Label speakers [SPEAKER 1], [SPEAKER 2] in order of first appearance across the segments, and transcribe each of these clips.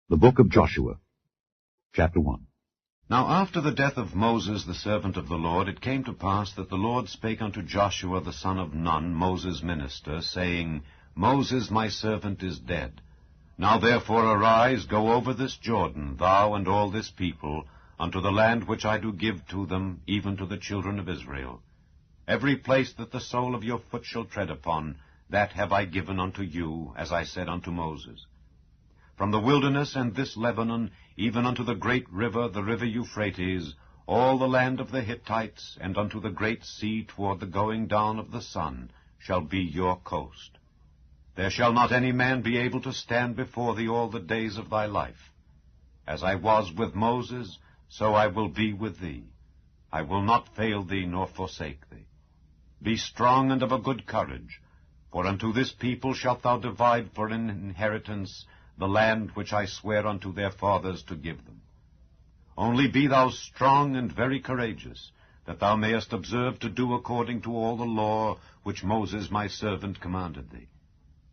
[SPEAKER 1] The Book of Joshua, Chapter 1.
[SPEAKER 2] Now after the death of Moses the servant of the Lord, it came to pass that the Lord spake unto Joshua the son of Nun, Moses' minister, saying, Moses my servant is dead. Now therefore arise, go over this Jordan, thou and all this people, unto the land which I do give to them, even to the children of Israel. Every place that the sole of your foot shall tread upon, that have I given unto you, as I said unto Moses. From the wilderness and this Lebanon, even unto the great river, the river Euphrates, all the land of the Hittites, and unto the great sea toward the going down of the sun, shall be your coast. There shall not any man be able to stand before thee all the days of thy life. As I was with Moses, so I will be with thee. I will not fail thee nor forsake thee. Be strong and of a good courage, for unto this people shalt thou divide for an inheritance the land which I swear unto their fathers to give them. Only be thou strong and very courageous, that thou mayest observe to do according to all the law which Moses my servant commanded thee.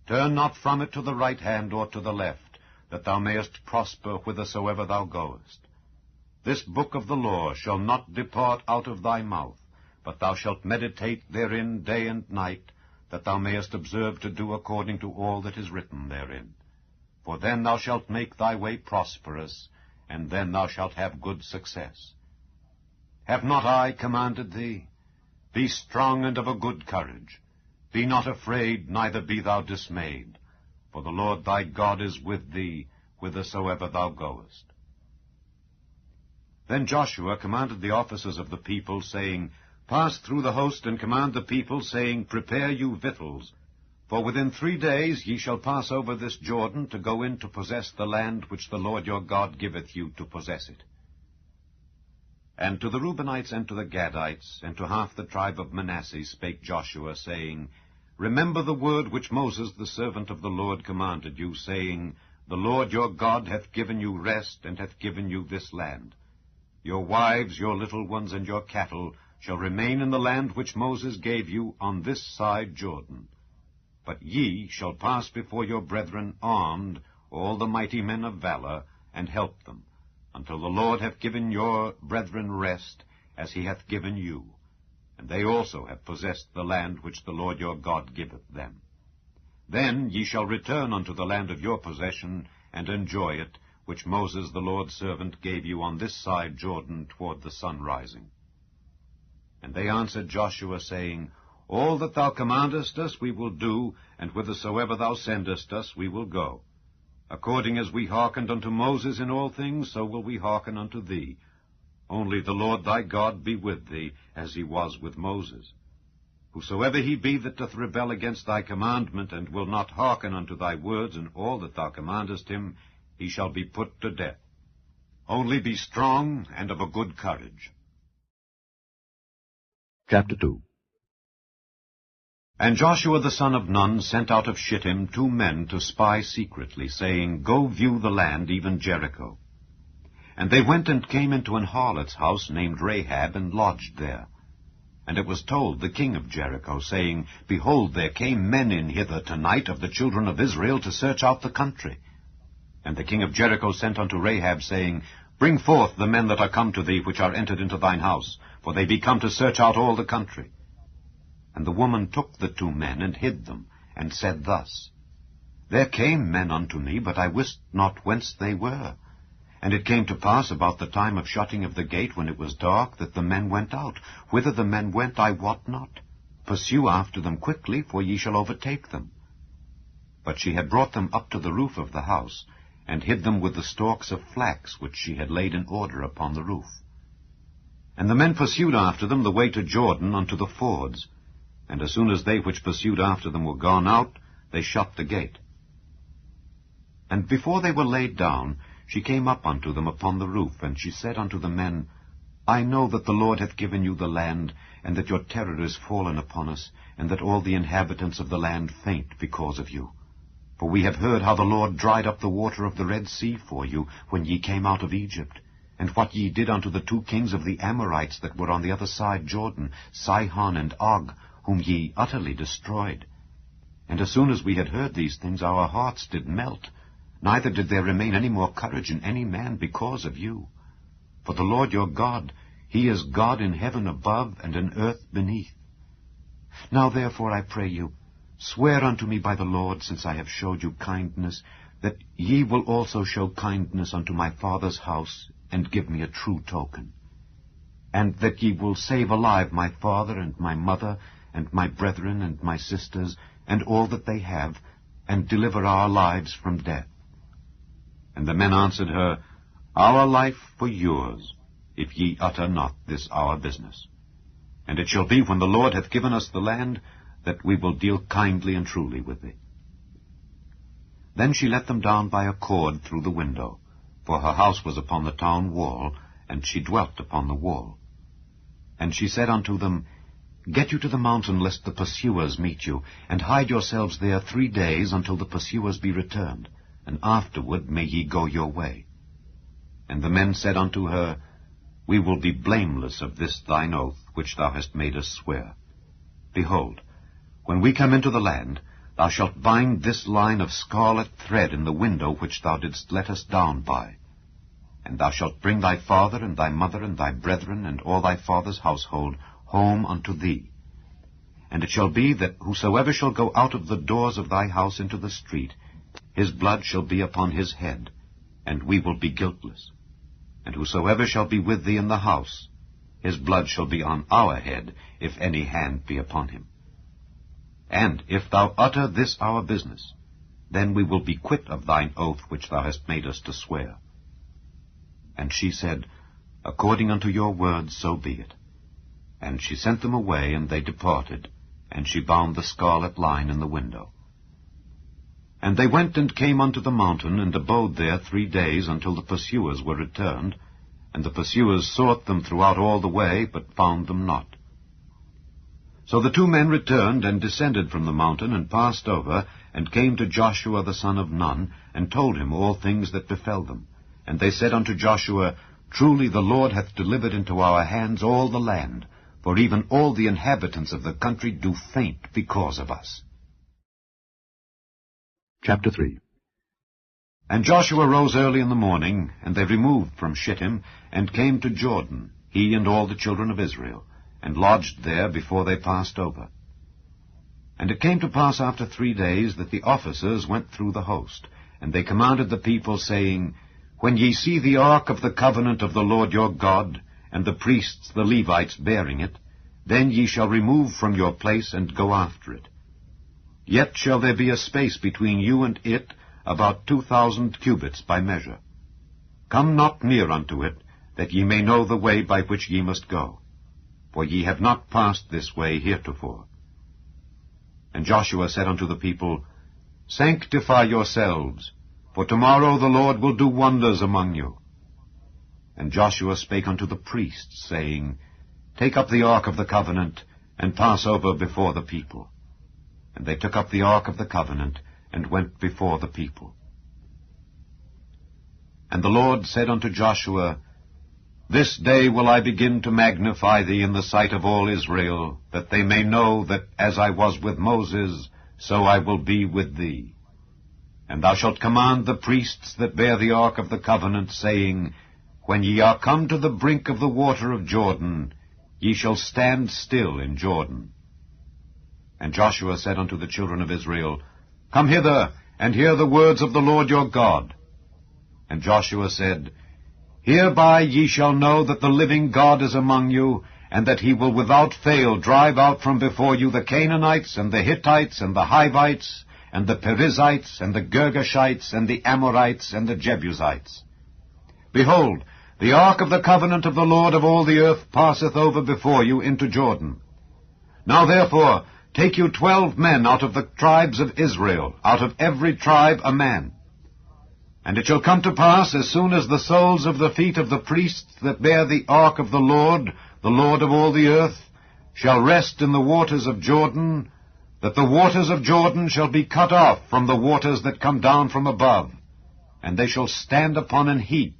[SPEAKER 2] Turn not from it to the right hand or to the left, that thou mayest prosper whithersoever thou goest. This book of the law shall not depart out of thy mouth, but thou shalt meditate therein day and night, that thou mayest observe to do according to all that is written therein. For then thou shalt make thy way prosperous, and then thou shalt have good success. Have not I commanded thee? Be strong and of a good courage. Be not afraid, neither be thou dismayed. For the Lord thy God is with thee, whithersoever thou goest. Then Joshua commanded the officers of the people, saying, Pass through the host, and command the people, saying, Prepare you victuals. For within 3 days ye shall pass over this Jordan, to go in to possess the land which the Lord your God giveth you to possess it. And to the Reubenites and to the Gadites, and to half the tribe of Manasseh spake Joshua, saying, Remember the word which Moses the servant of the Lord commanded you, saying, The Lord your God hath given you rest, and hath given you this land. Your wives, your little ones, and your cattle shall remain in the land which Moses gave you on this side Jordan. But ye shall pass before your brethren armed, all the mighty men of valor, and help them, until the Lord have given your brethren rest, as he hath given you. And they also have possessed the land which the Lord your God giveth them. Then ye shall return unto the land of your possession, and enjoy it, which Moses the Lord's servant gave you on this side Jordan toward the sun rising. And they answered Joshua, saying, All that thou commandest us we will do, and whithersoever thou sendest us we will go. According as we hearkened unto Moses in all things, so will we hearken unto thee. Only the Lord thy God be with thee, as he was with Moses. Whosoever he be that doth rebel against thy commandment, and will not hearken unto thy words and all that thou commandest him, he shall be put to death. Only be strong and of a good courage.
[SPEAKER 1] Chapter 2.
[SPEAKER 2] And Joshua the son of Nun sent out of Shittim 2 men to spy secretly, saying, Go view the land, even Jericho. And they went and came into an harlot's house named Rahab, and lodged there. And it was told the king of Jericho, saying, Behold, there came men in hither tonight of the children of Israel to search out the country. And the king of Jericho sent unto Rahab, saying, Bring forth the men that are come to thee, which are entered into thine house, for they be come to search out all the country. And the woman took the 2 men, and hid them, and said thus, There came men unto me, but I wist not whence they were. And it came to pass about the time of shutting of the gate, when it was dark, that the men went out. Whither the men went I wot not. Pursue after them quickly, for ye shall overtake them. But she had brought them up to the roof of the house, and hid them with the stalks of flax, which she had laid in order upon the roof. And the men pursued after them the way to Jordan unto the fords. And as soon as they which pursued after them were gone out, they shut the gate. And before they were laid down, she came up unto them upon the roof, and she said unto the men, I know that the Lord hath given you the land, and that your terror is fallen upon us, and that all the inhabitants of the land faint because of you. For we have heard how the Lord dried up the water of the Red Sea for you, when ye came out of Egypt, and what ye did unto the 2 kings of the Amorites that were on the other side Jordan, Sihon and Og, whom ye utterly destroyed. And as soon as we had heard these things, our hearts did melt, neither did there remain any more courage in any man because of you. For the Lord your God, he is God in heaven above and in earth beneath. Now therefore, I pray you, swear unto me by the Lord, since I have showed you kindness, that ye will also show kindness unto my father's house, and give me a true token. And that ye will save alive my father and my mother, and my brethren and my sisters, and all that they have, and deliver our lives from death. And the men answered her, Our life for yours, if ye utter not this our business. And it shall be, when the Lord hath given us the land, that we will deal kindly and truly with thee. Then she let them down by a cord through the window, for her house was upon the town wall, and she dwelt upon the wall. And she said unto them, Get you to the mountain, lest the pursuers meet you, and hide yourselves there 3 days, until the pursuers be returned, and afterward may ye go your way. And the men said unto her, We will be blameless of this thine oath, which thou hast made us swear. Behold, when we come into the land, thou shalt bind this line of scarlet thread in the window which thou didst let us down by. And thou shalt bring thy father and thy mother and thy brethren and all thy father's household home unto thee. And it shall be that whosoever shall go out of the doors of thy house into the street, his blood shall be upon his head, and we will be guiltless. And whosoever shall be with thee in the house, his blood shall be on our head, if any hand be upon him. And if thou utter this our business, then we will be quit of thine oath which thou hast made us to swear. And she said, According unto your words, so be it. And she sent them away, and they departed, and she bound the scarlet line in the window. And they went and came unto the mountain, and abode there 3 days, until the pursuers were returned. And the pursuers sought them throughout all the way, but found them not. So the 2 men returned, and descended from the mountain, and passed over, and came to Joshua the son of Nun, and told him all things that befell them. And they said unto Joshua, Truly the Lord hath delivered into our hands all the land, for even all the inhabitants of the country do faint because of us.
[SPEAKER 1] Chapter 3.
[SPEAKER 2] And Joshua rose early in the morning, and they removed from Shittim, and came to Jordan, he and all the children of Israel, and lodged there before they passed over. And it came to pass after 3 days that the officers went through the host, and they commanded the people, saying, When ye see the ark of the covenant of the Lord your God, and the priests the Levites bearing it, then ye shall remove from your place and go after it. Yet shall there be a space between you and it, about 2,000 cubits by measure. Come not near unto it, that ye may know the way by which ye must go. For ye have not passed this way heretofore. And Joshua said unto the people, Sanctify yourselves, for tomorrow the Lord will do wonders among you. And Joshua spake unto the priests, saying, Take up the ark of the covenant, and pass over before the people. And they took up the ark of the covenant, and went before the people. And the Lord said unto Joshua, This day will I begin to magnify thee in the sight of all Israel, that they may know that as I was with Moses, so I will be with thee. And thou shalt command the priests that bear the ark of the covenant, saying, When ye are come to the brink of the water of Jordan, ye shall stand still in Jordan. And Joshua said unto the children of Israel, Come hither, and hear the words of the Lord your God. And Joshua said, Hereby ye shall know that the living God is among you, and that he will without fail drive out from before you the Canaanites, and the Hittites, and the Hivites, and the Perizzites, and the Girgashites, and the Amorites, and the Jebusites. Behold, the ark of the covenant of the Lord of all the earth passeth over before you into Jordan. Now therefore, take you 12 men out of the tribes of Israel, out of every tribe a man. And it shall come to pass, as soon as the soles of the feet of the priests that bear the ark of the Lord of all the earth, shall rest in the waters of Jordan, that the waters of Jordan shall be cut off from the waters that come down from above, and they shall stand upon an heap.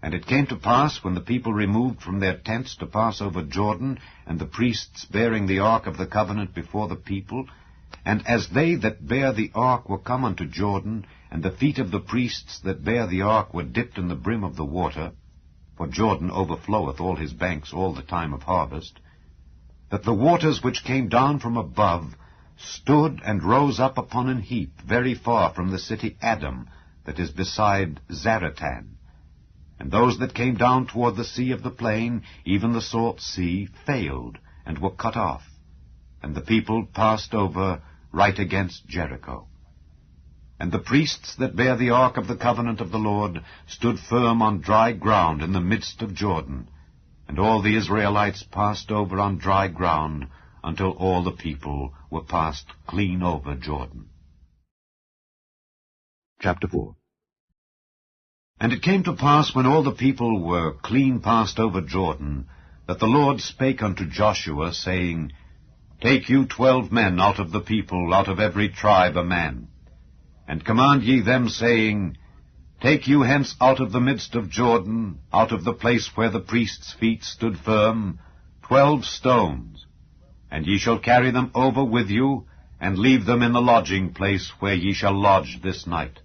[SPEAKER 2] And it came to pass, when the people removed from their tents to pass over Jordan, and the priests bearing the ark of the covenant before the people, And as they that bare the ark were come unto Jordan, and the feet of the priests that bare the ark were dipped in the brim of the water, for Jordan overfloweth all his banks all the time of harvest, that the waters which came down from above stood and rose up upon an heap very far from the city Adam, that is beside Zaratan. And those that came down toward the sea of the plain, even the salt sea, failed, and were cut off. And the people passed over right against Jericho. And the priests that bare the ark of the covenant of the Lord stood firm on dry ground in the midst of Jordan, and all the Israelites passed over on dry ground, until all the people were passed clean over Jordan.
[SPEAKER 1] Chapter 4.
[SPEAKER 2] And it came to pass, when all the people were clean passed over Jordan, that the Lord spake unto Joshua, saying, Take you 12 men out of the people, out of every tribe a man, and command ye them, saying, Take you hence out of the midst of Jordan, out of the place where the priests' feet stood firm, 12 stones, and ye shall carry them over with you, and leave them in the lodging place where ye shall lodge this night.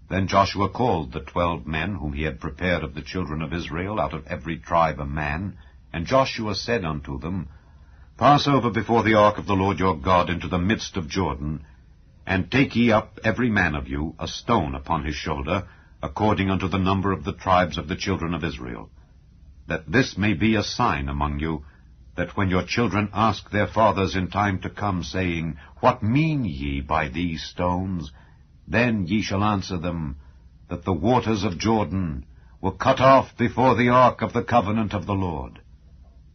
[SPEAKER 2] Then Joshua called the 12 men whom he had prepared of the children of Israel, out of every tribe a man, and Joshua said unto them, Pass over before the ark of the Lord your God into the midst of Jordan, and take ye up every man of you a stone upon his shoulder, according unto the number of the tribes of the children of Israel, that this may be a sign among you, that when your children ask their fathers in time to come, saying, What mean ye by these stones? Then ye shall answer them, that the waters of Jordan were cut off before the ark of the covenant of the Lord.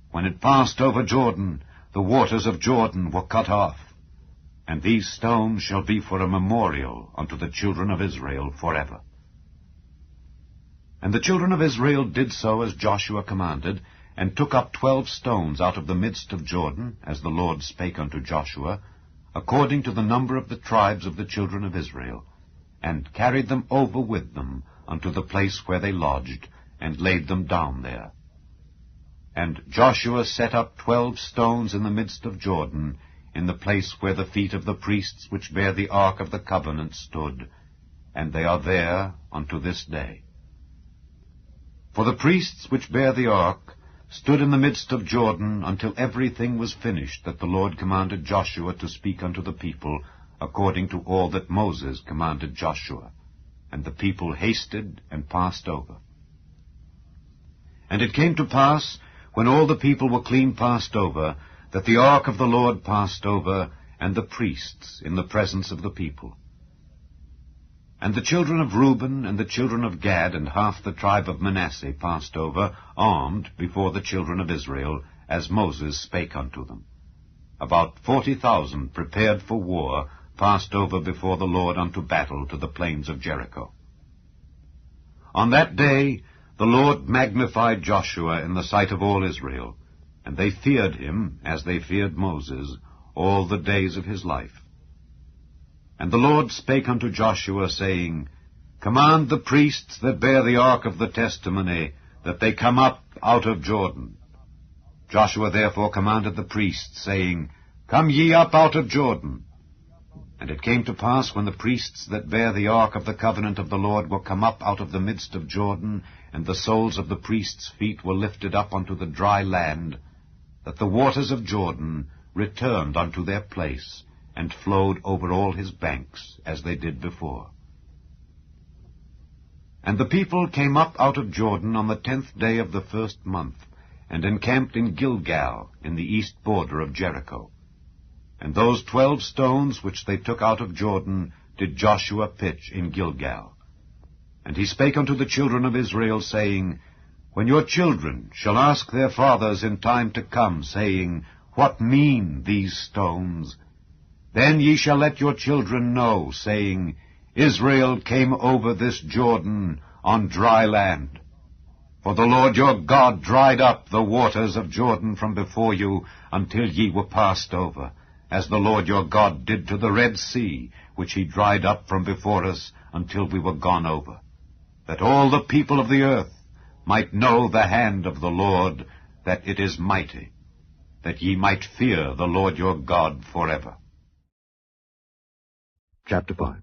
[SPEAKER 2] When it passed over Jordan, the waters of Jordan were cut off. And these stones shall be for a memorial unto the children of Israel forever. And the children of Israel did so as Joshua commanded, and took up 12 stones out of the midst of Jordan, as the Lord spake unto Joshua, according to the number of the tribes of the children of Israel, and carried them over with them unto the place where they lodged, and laid them down there. And Joshua set up 12 stones in the midst of Jordan, in the place where the feet of the priests which bear the ark of the covenant stood, and they are there unto this day. For the priests which bear the ark stood in the midst of Jordan until everything was finished that the Lord commanded Joshua to speak unto the people, according to all that Moses commanded Joshua. And the people hasted and passed over. And it came to pass, when all the people were clean passed over, that the ark of the Lord passed over, and the priests in the presence of the people. And the children of Reuben and the children of Gad and half the tribe of Manasseh passed over, armed, before the children of Israel, as Moses spake unto them. About 40,000 prepared for war passed over before the Lord unto battle to the plains of Jericho. On that day the Lord magnified Joshua in the sight of all Israel, and they feared him as they feared Moses all the days of his life. And the Lord spake unto Joshua, saying, Command the priests that bear the ark of the testimony, that they come up out of Jordan. Joshua therefore commanded the priests, saying, Come ye up out of Jordan. And it came to pass, when the priests that bear the ark of the covenant of the Lord were come up out of the midst of Jordan, and the soles of the priests' feet were lifted up unto the dry land, that the waters of Jordan returned unto their place, and flowed over all his banks, as they did before. And the people came up out of Jordan on the 10th day of the 1st month, and encamped in Gilgal, in the east border of Jericho. And those 12 stones which they took out of Jordan did Joshua pitch in Gilgal. And he spake unto the children of Israel, saying, When your children shall ask their fathers in time to come, saying, What mean these stones? Then ye shall let your children know, saying, Israel came over this Jordan on dry land. For the Lord your God dried up the waters of Jordan from before you until ye were passed over, as the Lord your God did to the Red Sea, which he dried up from before us until we were gone over, that all the people of the earth might know the hand of the Lord, that it is mighty, that ye might fear the Lord your God forever.
[SPEAKER 1] Chapter 5.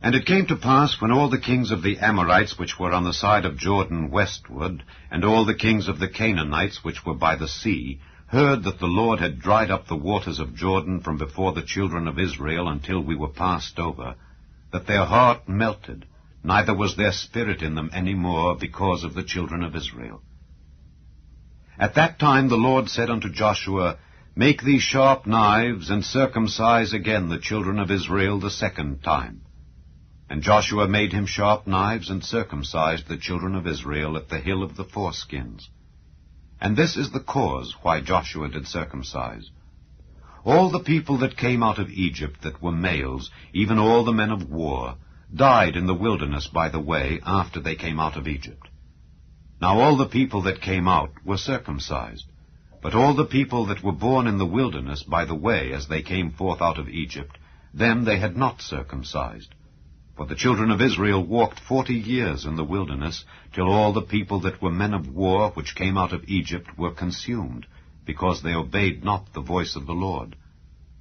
[SPEAKER 2] And it came to pass, when all the kings of the Amorites which were on the side of Jordan westward, and all the kings of the Canaanites which were by the sea, heard that the Lord had dried up the waters of Jordan from before the children of Israel until we were passed over, that their heart melted, neither was there spirit in them any more because of the children of Israel. At that time the Lord said unto Joshua, Make thee sharp knives, and circumcise again the children of Israel the second time. And Joshua made him sharp knives, and circumcised the children of Israel at the hill of the foreskins. And this is the cause why Joshua did circumcise. All the people that came out of Egypt that were males, even all the men of war, died in the wilderness by the way after they came out of Egypt. Now all the people that came out were circumcised, but all the people that were born in the wilderness by the way as they came forth out of Egypt, them they had not circumcised. For the children of Israel walked 40 years in the wilderness, till all the people that were men of war which came out of Egypt were consumed, because they obeyed not the voice of the Lord,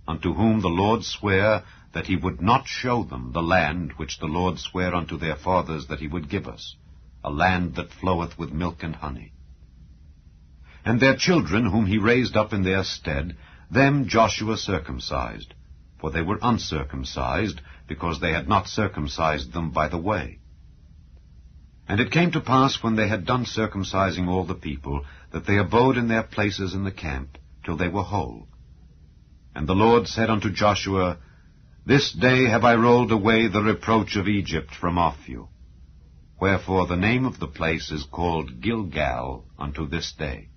[SPEAKER 2] unto whom the Lord sware that he would not show them the land which the Lord sware unto their fathers that he would give us, a land that floweth with milk and honey. And their children whom he raised up in their stead, them Joshua circumcised, for they were uncircumcised, because they had not circumcised them by the way. And it came to pass, when they had done circumcising all the people, that they abode in their places in the camp, till they were whole. And the Lord said unto Joshua, This day have I rolled away the reproach of Egypt from off you. Wherefore the name of the place is called Gilgal unto this day.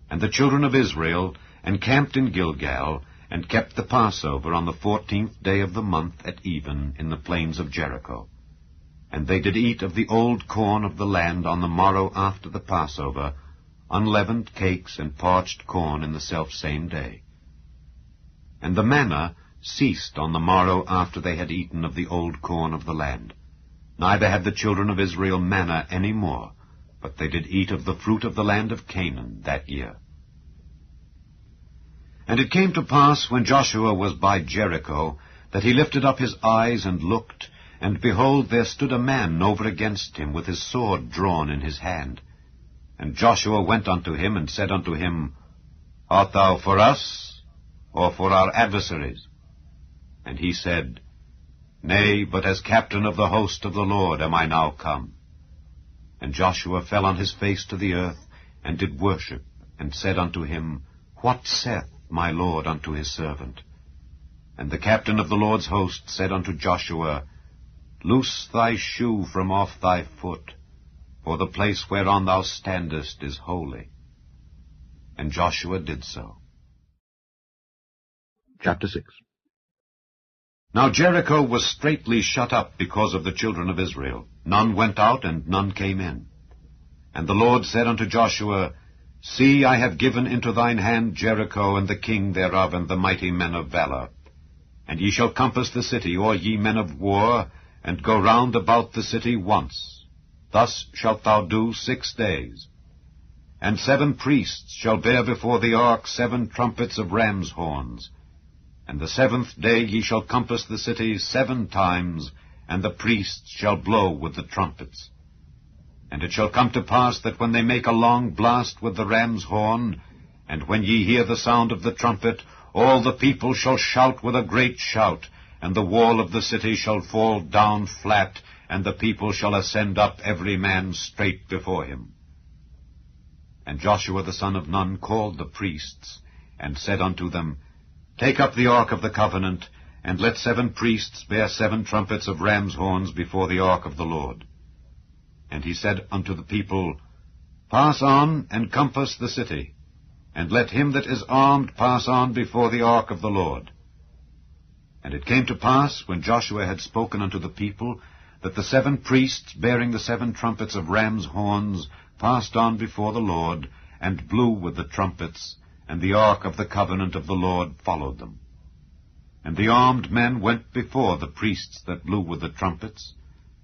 [SPEAKER 2] And the children of Israel encamped in Gilgal, and kept the Passover on the 14th day of the month at even in the plains of Jericho. And they did eat of the old corn of the land on the morrow after the Passover, unleavened cakes and parched corn in the selfsame day. And the manna ceased on the morrow after they had eaten of the old corn of the land. Neither had the children of Israel manna any more, but they did eat of the fruit of the land of Canaan that year. And it came to pass, when Joshua was by Jericho, that he lifted up his eyes and looked, and behold, there stood a man over against him, with his sword drawn in his hand. And Joshua went unto him, and said unto him, Art thou for us, or for our adversaries? And he said, Nay, but as captain of the host of the Lord am I now come. And Joshua fell on his face to the earth, and did worship, and said unto him, What saith my Lord unto his servant? And the captain of the Lord's host said unto Joshua, Loose thy shoe from off thy foot, for the place whereon thou standest is holy. And Joshua did so.
[SPEAKER 1] Chapter 6.
[SPEAKER 2] Now Jericho was straitly shut up because of the children of Israel. None went out, and none came in. And the Lord said unto Joshua, See, I have given into thine hand Jericho, and the king thereof, and the mighty men of valor. And ye shall compass the city, or ye men of war, and go round about the city once. Thus shalt thou do 6 days. And 7 priests shall bear before the ark 7 trumpets of ram's horns. And the 7th day ye shall compass the city 7 times, and the priests shall blow with the trumpets. And it shall come to pass that when they make a long blast with the ram's horn, and when ye hear the sound of the trumpet, all the people shall shout with a great shout, and the wall of the city shall fall down flat, and the people shall ascend up every man straight before him. And Joshua the son of Nun called the priests, and said unto them, Take up the ark of the covenant, and let 7 priests bear 7 trumpets of ram's horns before the ark of the Lord. And he said unto the people, Pass on, and compass the city, and let him that is armed pass on before the ark of the Lord. And it came to pass, when Joshua had spoken unto the people, that the 7 priests bearing the 7 trumpets of ram's horns passed on before the Lord, and blew with the trumpets, and the ark of the covenant of the Lord followed them. And the armed men went before the priests that blew with the trumpets,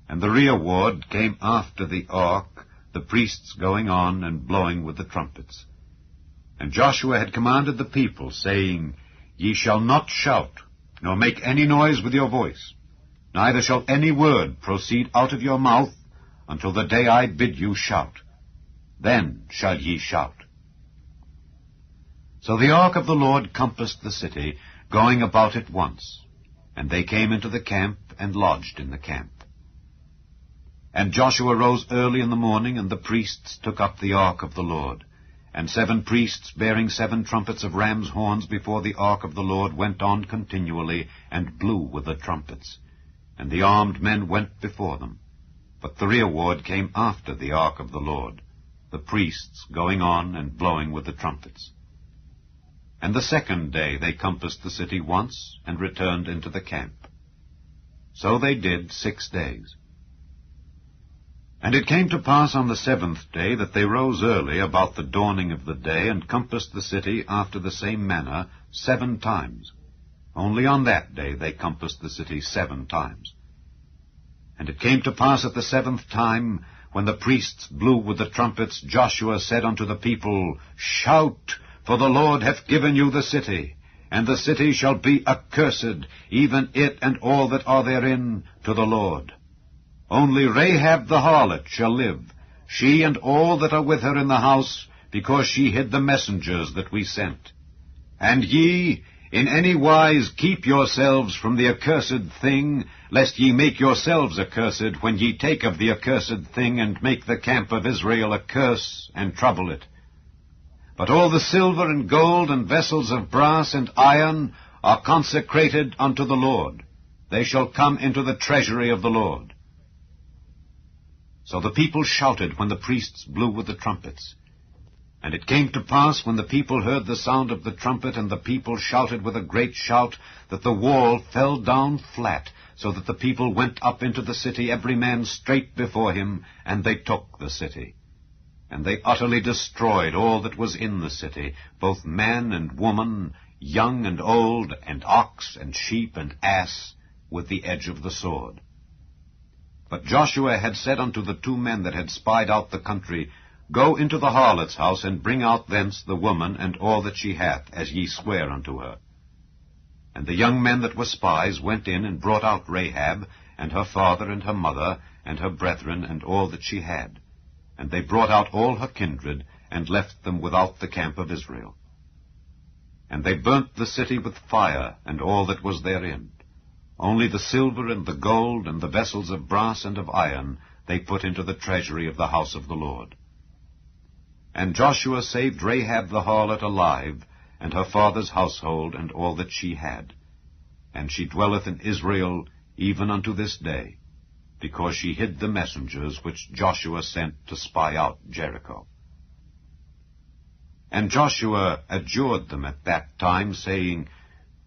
[SPEAKER 2] and the rearward came after the ark, the priests going on and blowing with the trumpets. And Joshua had commanded the people, saying, Ye shall not shout, nor make any noise with your voice, neither shall any word proceed out of your mouth until the day I bid you shout. Then shall ye shout. So the ark of the Lord compassed the city, going about it once. And they came into the camp, and lodged in the camp. And Joshua rose early in the morning, and the priests took up the ark of the Lord. And 7 priests, bearing 7 trumpets of ram's horns before the ark of the Lord, went on continually, and blew with the trumpets. And the armed men went before them. But the rearward came after the ark of the Lord, the priests going on and blowing with the trumpets. And the 2nd day they compassed the city once, and returned into the camp. So they did 6 days. And it came to pass on the 7th day that they rose early about the dawning of the day, and compassed the city after the same manner 7 times. Only on that day they compassed the city 7 times. And it came to pass at the 7th time, when the priests blew with the trumpets, Joshua said unto the people, Shout, for the Lord hath given you the city, and the city shall be accursed, even it and all that are therein, to the Lord. Only Rahab the harlot shall live, she and all that are with her in the house, because she hid the messengers that we sent. And ye, in any wise keep yourselves from the accursed thing, lest ye make yourselves accursed, when ye take of the accursed thing, and make the camp of Israel a curse, and trouble it. But all the silver and gold and vessels of brass and iron are consecrated unto the Lord. They shall come into the treasury of the Lord. So the people shouted when the priests blew with the trumpets. And it came to pass, when the people heard the sound of the trumpet, and the people shouted with a great shout, that the wall fell down flat, so that the people went up into the city, every man straight before him, and they took the city. And they utterly destroyed all that was in the city, both man and woman, young and old, and ox and sheep and ass, with the edge of the sword. But Joshua had said unto the 2 men that had spied out the country, Go into the harlot's house, and bring out thence the woman and all that she hath, as ye swear unto her. And the young men that were spies went in, and brought out Rahab, and her father and her mother, and her brethren, and all that she had. And they brought out all her kindred, and left them without the camp of Israel. And they burnt the city with fire, and all that was therein. Only the silver and the gold, and the vessels of brass and of iron, they put into the treasury of the house of the Lord. And Joshua saved Rahab the harlot alive, and her father's household, and all that she had. And she dwelleth in Israel even unto this day, because she hid the messengers which Joshua sent to spy out Jericho. And Joshua adjured them at that time, saying,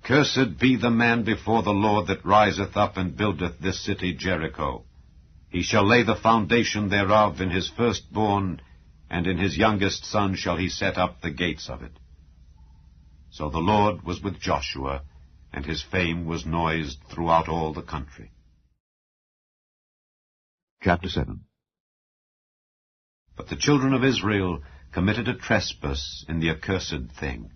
[SPEAKER 2] Cursed be the man before the Lord that riseth up and buildeth this city Jericho. He shall lay the foundation thereof in his firstborn, and in his youngest son shall he set up the gates of it. So the Lord was with Joshua, and his fame was noised throughout all the country.
[SPEAKER 1] Chapter 7.
[SPEAKER 2] But the children of Israel committed a trespass in the accursed thing.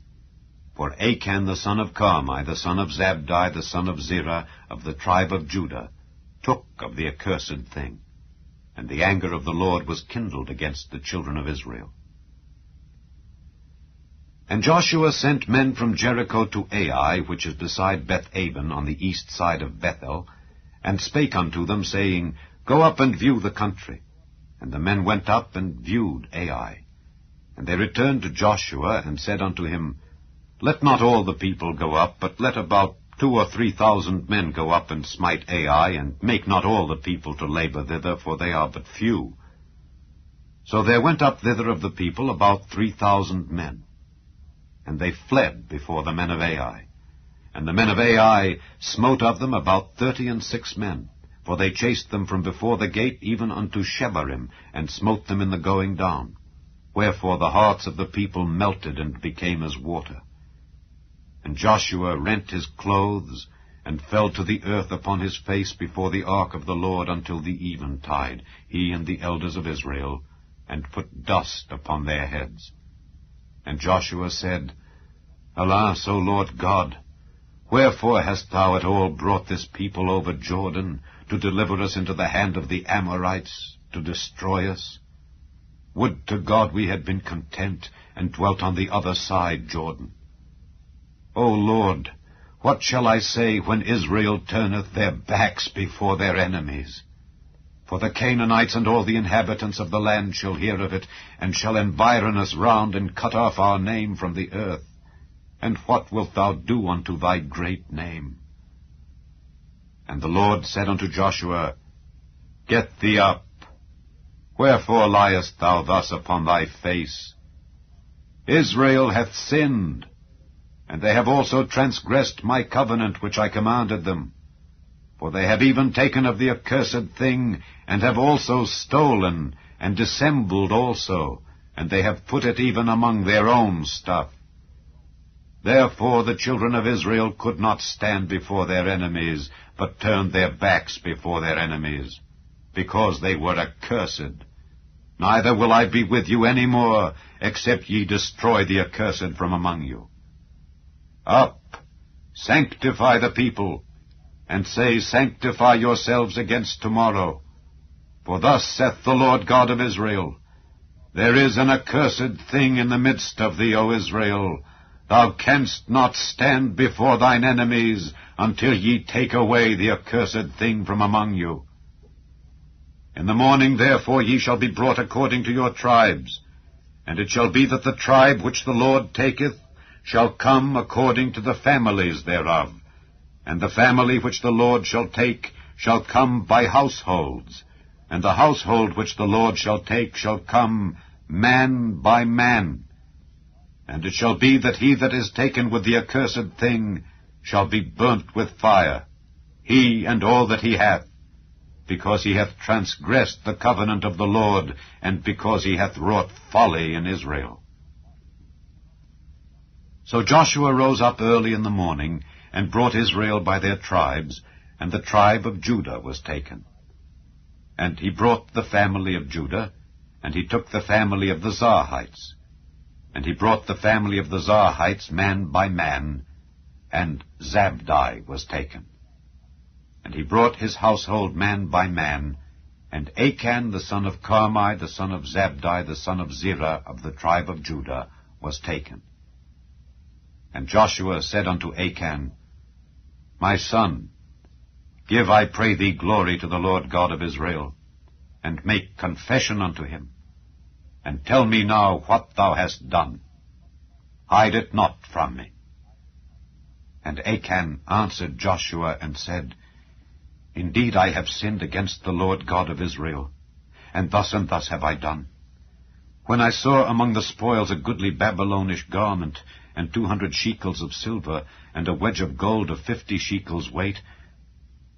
[SPEAKER 2] For Achan the son of Carmi, the son of Zabdi, the son of Zerah, of the tribe of Judah, took of the accursed thing. And the anger of the Lord was kindled against the children of Israel. And Joshua sent men from Jericho to Ai, which is beside Beth-aben, on the east side of Bethel, and spake unto them, saying, Go up and view the country. And the men went up and viewed Ai. And they returned to Joshua, and said unto him, Let not all the people go up, but let about 2,000 or 3,000 men go up and smite Ai, and make not all the people to labor thither, for they are but few. So there went up thither of the people about 3,000 men. And they fled before the men of Ai. And the men of Ai smote of them about 36 men, for they chased them from before the gate even unto Shebarim, and smote them in the going down. Wherefore the hearts of the people melted and became as water. And Joshua rent his clothes, and fell to the earth upon his face before the ark of the Lord until the eventide, he and the elders of Israel, and put dust upon their heads. And Joshua said, Alas, O Lord God, Wherefore hast thou at all brought this people over Jordan, to deliver us into the hand of the Amorites, to destroy us? Would to God we had been content, and dwelt on the other side Jordan. O Lord, what shall I say when Israel turneth their backs before their enemies? For the Canaanites and all the inhabitants of the land shall hear of it, and shall environ us round, and cut off our name from the earth. And what wilt thou do unto thy great name? And the Lord said unto Joshua, Get thee up. Wherefore liest thou thus upon thy face? Israel hath sinned, and they have also transgressed my covenant which I commanded them. For they have even taken of the accursed thing, and have also stolen, and dissembled also, and they have put it even among their own stuff. Therefore the children of Israel could not stand before their enemies, but turned their backs before their enemies, because they were accursed. Neither will I be with you any more, except ye destroy the accursed from among you. Up, sanctify the people, and say, Sanctify yourselves against tomorrow. For thus saith the Lord God of Israel, There is an accursed thing in the midst of thee, O Israel. Thou canst not stand before thine enemies, until ye take away the accursed thing from among you. In the morning therefore ye shall be brought according to your tribes. And it shall be that the tribe which the Lord taketh shall come according to the families thereof. And the family which the Lord shall take shall come by households. And the household which the Lord shall take shall come man by man. And it shall be that he that is taken with the accursed thing shall be burnt with fire, he and all that he hath, because he hath transgressed the covenant of the Lord, and because he hath wrought folly in Israel. So Joshua rose up early in the morning, and brought Israel by their tribes, and the tribe of Judah was taken. And he brought the family of Judah, and he took the family of the Zarhites. And he brought the family of the Zarhites man by man, and Zabdi was taken. And he brought his household man by man, and Achan the son of Carmi, the son of Zabdi, the son of Zerah, of the tribe of Judah, was taken. And Joshua said unto Achan, My son, give, I pray thee, glory to the Lord God of Israel, and make confession unto him, and tell me now what thou hast done. Hide it not from me. And Achan answered Joshua and said, Indeed I have sinned against the Lord God of Israel, and thus have I done. When I saw among the spoils a goodly Babylonish garment, and 200 shekels of silver, and a wedge of gold of 50 shekels weight,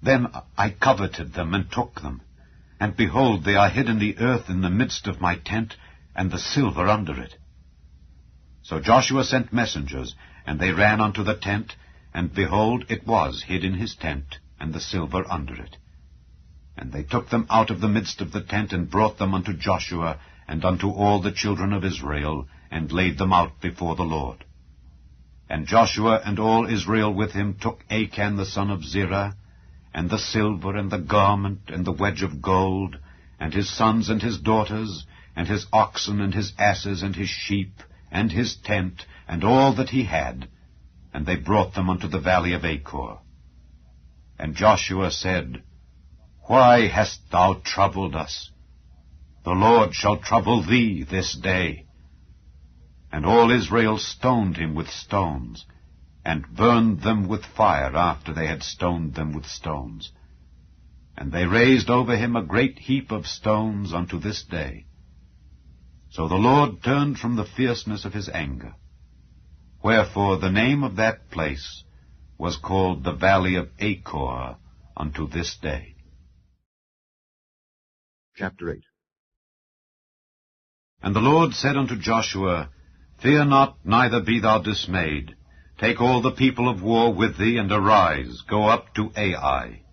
[SPEAKER 2] then I coveted them and took them. And behold, they are hid in the earth in the midst of my tent, and the silver under it. So Joshua sent messengers, and they ran unto the tent, and behold, it was hid in his tent, and the silver under it. And they took them out of the midst of the tent, and brought them unto Joshua, and unto all the children of Israel, and laid them out before the Lord. And Joshua and all Israel with him took Achan the son of Zerah, and the silver, and the garment, and the wedge of gold, and his sons and his daughters, and his oxen, and his asses, and his sheep, and his tent, and all that he had, and they brought them unto the valley of Achor. And Joshua said, Why hast thou troubled us? The Lord shall trouble thee this day. And all Israel stoned him with stones, and burned them with fire after they had stoned them with stones. And they raised over him a great heap of stones unto this day. So the Lord turned from the fierceness of his anger. Wherefore the name of that place was called the Valley of Achor unto this day.
[SPEAKER 1] Chapter 8.
[SPEAKER 2] And the Lord said unto Joshua, Fear not, neither be thou dismayed. Take all the people of war with thee, and arise, go up to Ai.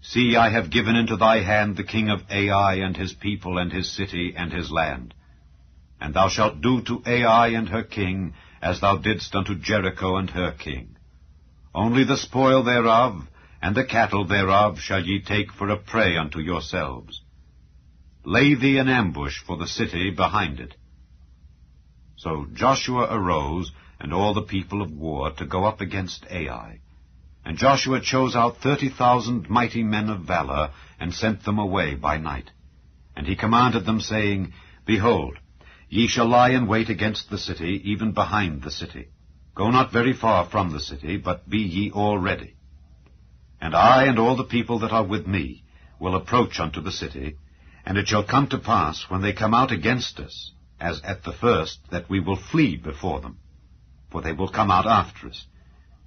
[SPEAKER 2] See, I have given into thy hand the king of Ai, and his people, and his city, and his land. And thou shalt do to Ai and her king, as thou didst unto Jericho and her king. Only the spoil thereof, and the cattle thereof shall ye take for a prey unto yourselves. Lay thee an ambush for the city behind it. So Joshua arose, and all the people of war, to go up against Ai. And Joshua chose out 30,000 mighty men of valor, and sent them away by night. And he commanded them, saying, Behold, ye shall lie in wait against the city, even behind the city. Go not very far from the city, but be ye all ready. And I and all the people that are with me will approach unto the city, and it shall come to pass, when they come out against us, as at the first, that we will flee before them. For they will come out after us,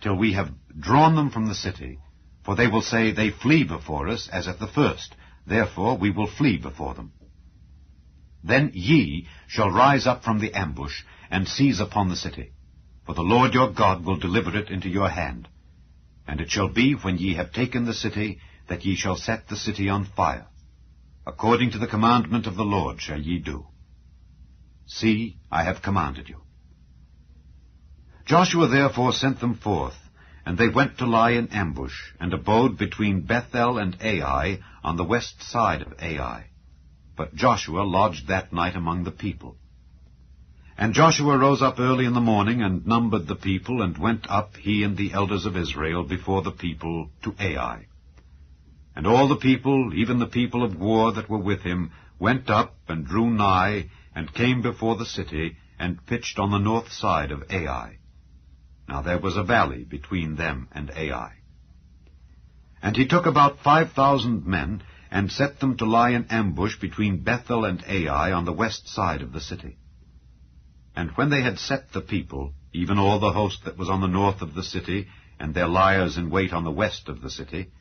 [SPEAKER 2] till we have drawn them from the city. For they will say, They flee before us, as at the first. Therefore we will flee before them. Then ye shall rise up from the ambush, and seize upon the city. For the Lord your God will deliver it into your hand. And it shall be, when ye have taken the city, that ye shall set the city on fire. According to the commandment of the Lord shall ye do. See, I have commanded you. Joshua therefore sent them forth, and they went to lie in ambush, and abode between Bethel and Ai, on the west side of Ai. But Joshua lodged that night among the people. And Joshua rose up early in the morning, and numbered the people, and went up, he and the elders of Israel, before the people, to Ai. And all the people, even the people of war that were with him, went up, and drew nigh, and came before the city, and pitched on the north side of Ai. Now there was a valley between them and Ai. And he took about 5,000 men, and set them to lie in ambush between Bethel and Ai on the west side of the city. And when they had set the people, even all the host that was on the north of the city, and their liers in wait on the west of the city,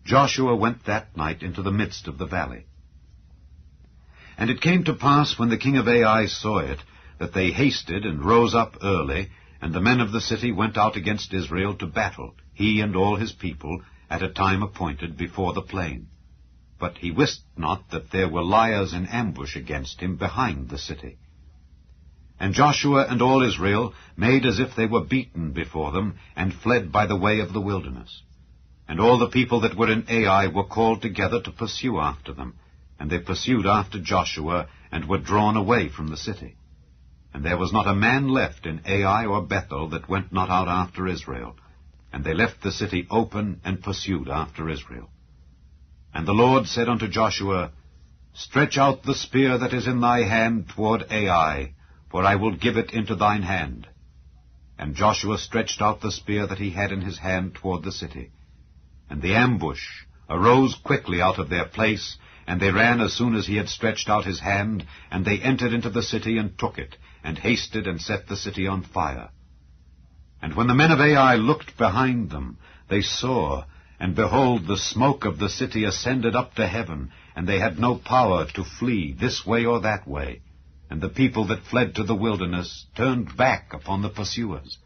[SPEAKER 2] Joshua went that night into the midst of the valley. And it came to pass, when the king of Ai saw it, that they hasted and rose up early, and the men of the city went out against Israel to battle, he and all his people, at a time appointed before the plain. But he wist not that there were liers in ambush against him behind the city. And Joshua and all Israel made as if they were beaten before them, and fled by the way of the wilderness. And all the people that were in Ai were called together to pursue after them, and they pursued after Joshua, and were drawn away from the city. And there was not a man left in Ai or Bethel that went not out after Israel. And they left the city open, and pursued after Israel. And the Lord said unto Joshua, Stretch out the spear that is in thy hand toward Ai, for I will give it into thine hand. And Joshua stretched out the spear that he had in his hand toward the city. And the ambush arose quickly out of their place, and they ran as soon as he had stretched out his hand, and they entered into the city and took it, and hasted and set the city on fire. And when the men of Ai looked behind them, they saw, and behold, the smoke of the city ascended up to heaven, and they had no power to flee this way or that way. And the people that fled to the wilderness turned back upon the pursuers.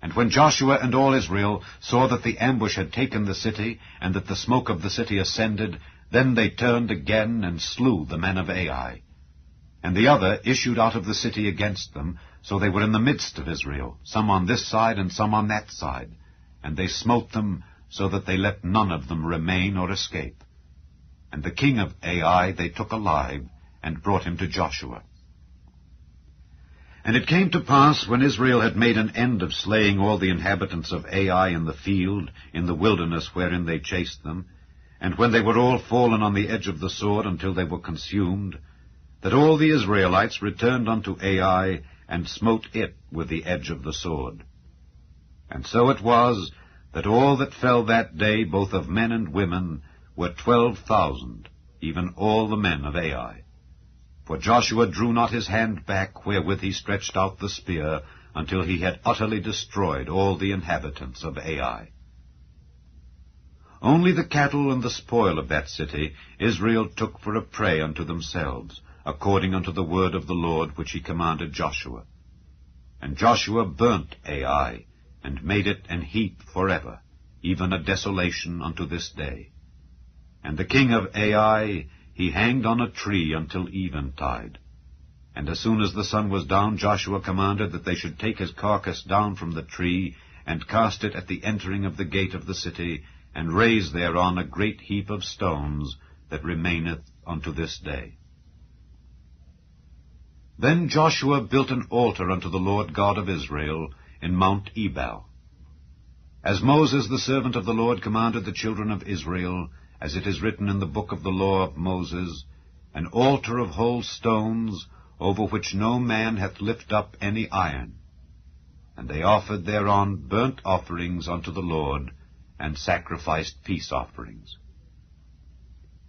[SPEAKER 2] And when Joshua and all Israel saw that the ambush had taken the city, and that the smoke of the city ascended, then they turned again and slew the men of Ai. And the other issued out of the city against them, so they were in the midst of Israel, some on this side and some on that side. And they smote them, so that they let none of them remain or escape. And the king of Ai they took alive, and brought him to Joshua. And it came to pass, when Israel had made an end of slaying all the inhabitants of Ai in the field, in the wilderness wherein they chased them, and when they were all fallen on the edge of the sword until they were consumed, that all the Israelites returned unto Ai, and smote it with the edge of the sword. And so it was, that all that fell that day, both of men and women, were 12,000, even all the men of Ai. For Joshua drew not his hand back, wherewith he stretched out the spear, until he had utterly destroyed all the inhabitants of Ai. Only the cattle and the spoil of that city Israel took for a prey unto themselves, according unto the word of the Lord which he commanded Joshua. And Joshua burnt Ai, and made it an heap forever, even a desolation unto this day. And the king of Ai he hanged on a tree until eventide. And as soon as the sun was down, Joshua commanded that they should take his carcass down from the tree, and cast it at the entering of the gate of the city, and raised thereon a great heap of stones, that remaineth unto this day. Then Joshua built an altar unto the Lord God of Israel in Mount Ebal. As Moses the servant of the Lord commanded the children of Israel, as it is written in the book of the law of Moses, an altar of whole stones, over which no man hath lift up any iron. And they offered thereon burnt offerings unto the Lord, and sacrificed peace offerings.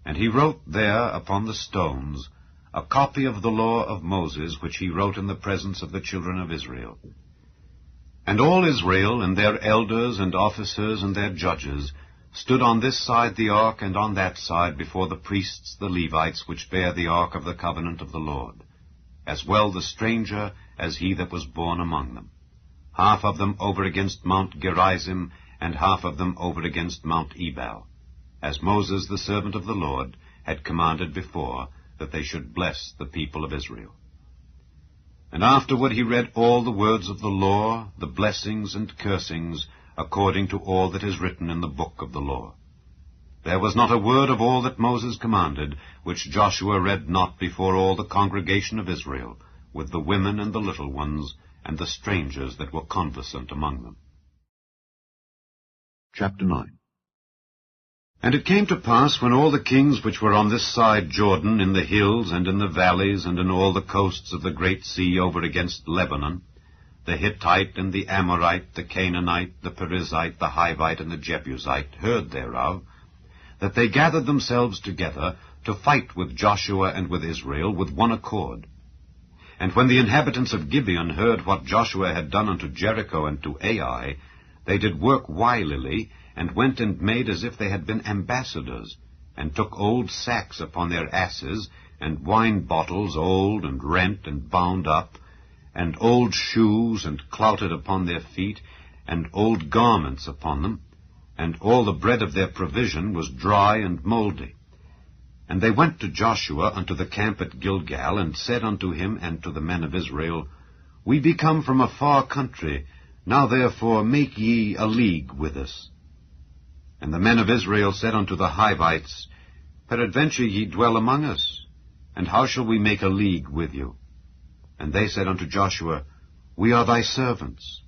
[SPEAKER 2] And he wrote there upon the stones a copy of the law of Moses, which he wrote in the presence of the children of Israel. And all Israel, and their elders and officers and their judges, stood on this side the ark and on that side before the priests the Levites, which bear the ark of the covenant of the Lord, as well the stranger as he that was born among them, half of them over against Mount Gerizim, and half of them over against Mount Ebal, as Moses the servant of the Lord had commanded before, that they should bless the people of Israel. And afterward he read all the words of the law, the blessings and cursings, according to all that is written in the book of the law. There was not a word of all that Moses commanded, which Joshua read not before all the congregation of Israel, with the women and the little ones, and the strangers that were conversant among them.
[SPEAKER 1] Chapter 9.
[SPEAKER 2] And it came to pass, when all the kings which were on this side Jordan, in the hills and in the valleys, and in all the coasts of the great sea over against Lebanon, the Hittite and the Amorite, the Canaanite, the Perizzite, the Hivite, and the Jebusite, heard thereof, that they gathered themselves together to fight with Joshua and with Israel with one accord. And when the inhabitants of Gibeon heard what Joshua had done unto Jericho and to Ai, they did work wilily, and went and made as if they had been ambassadors, and took old sacks upon their asses, and wine bottles old and rent and bound up, and old shoes and clouted upon their feet, and old garments upon them, and all the bread of their provision was dry and mouldy. And they went to Joshua unto the camp at Gilgal, and said unto him and to the men of Israel, We be come from a far country, now therefore make ye a league with us. And the men of Israel said unto the Hivites, Peradventure ye dwell among us, and how shall we make a league with you? And they said unto Joshua, We are thy servants.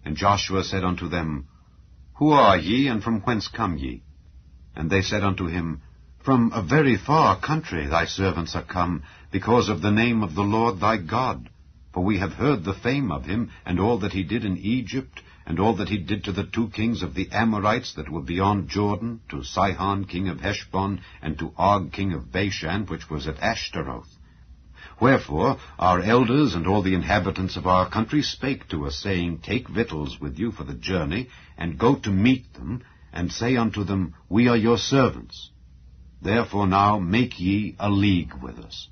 [SPEAKER 2] And Joshua said unto them, Who are ye, and from whence come ye? And they said unto him, From a very far country thy servants are come, because of the name of the Lord thy God. For we have heard the fame of him, and all that he did in Egypt, and all that he did to the 2 kings of the Amorites that were beyond Jordan, to Sihon king of Heshbon, and to Og king of Bashan, which was at Ashtaroth. Wherefore our elders and all the inhabitants of our country spake to us, saying, Take victuals with you for the journey, and go to meet them, and say unto them, We are your servants. Therefore now make ye a league with us.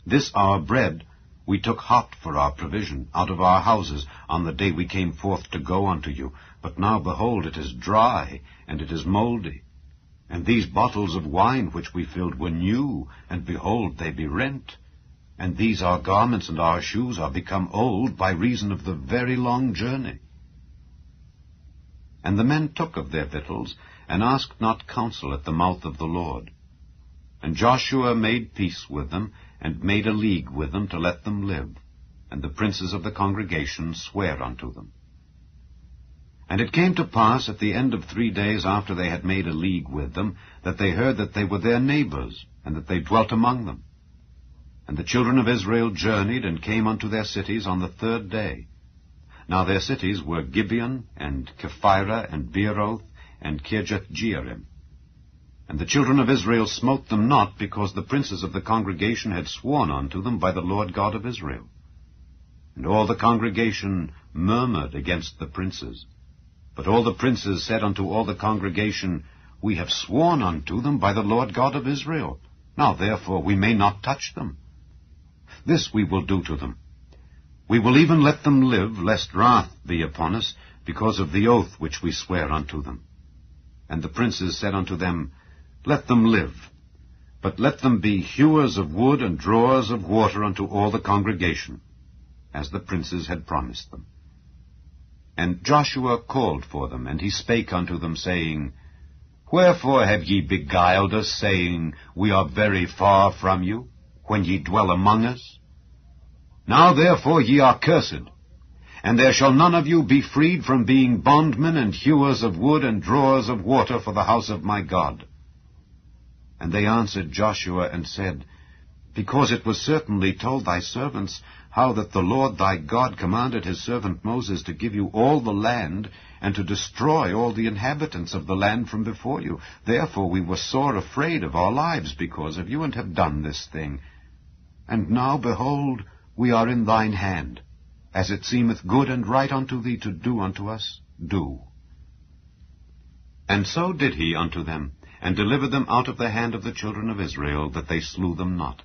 [SPEAKER 2] This our bread we took hot for our provision out of our houses on the day we came forth to go unto you. But now, behold, it is dry, and it is mouldy. And these bottles of wine which we filled were new, and behold, they be rent. And these our garments and our shoes are become old by reason of the very long journey. And the men took of their victuals, and asked not counsel at the mouth of the Lord. And Joshua made peace with them, and made a league with them to let them live. And the princes of the congregation sware unto them. And it came to pass at the end of 3 days after they had made a league with them, that they heard that they were their neighbors, and that they dwelt among them. And the children of Israel journeyed, and came unto their cities on the 3rd day. Now their cities were Gibeon, and Kephirah, and Beeroth, and Kirjath-jearim. And the children of Israel smote them not, because the princes of the congregation had sworn unto them by the Lord God of Israel. And all the congregation murmured against the princes. But all the princes said unto all the congregation, We have sworn unto them by the Lord God of Israel. Now therefore we may not touch them. This we will do to them. We will even let them live, lest wrath be upon us, because of the oath which we swear unto them. And the princes said unto them, Let them live, but let them be hewers of wood and drawers of water unto all the congregation, as the princes had promised them. And Joshua called for them, and he spake unto them, saying, Wherefore have ye beguiled us, saying, We are very far from you, when ye dwell among us? Now therefore ye are cursed, and there shall none of you be freed from being bondmen and hewers of wood and drawers of water for the house of my God. And they answered Joshua and said, Because it was certainly told thy servants how that the Lord thy God commanded his servant Moses to give you all the land, and to destroy all the inhabitants of the land from before you. Therefore we were sore afraid of our lives because of you, and have done this thing. And now, behold, we are in thine hand. As it seemeth good and right unto thee to do unto us, do. And so did he unto them, and delivered them out of the hand of the children of Israel, that they slew them not.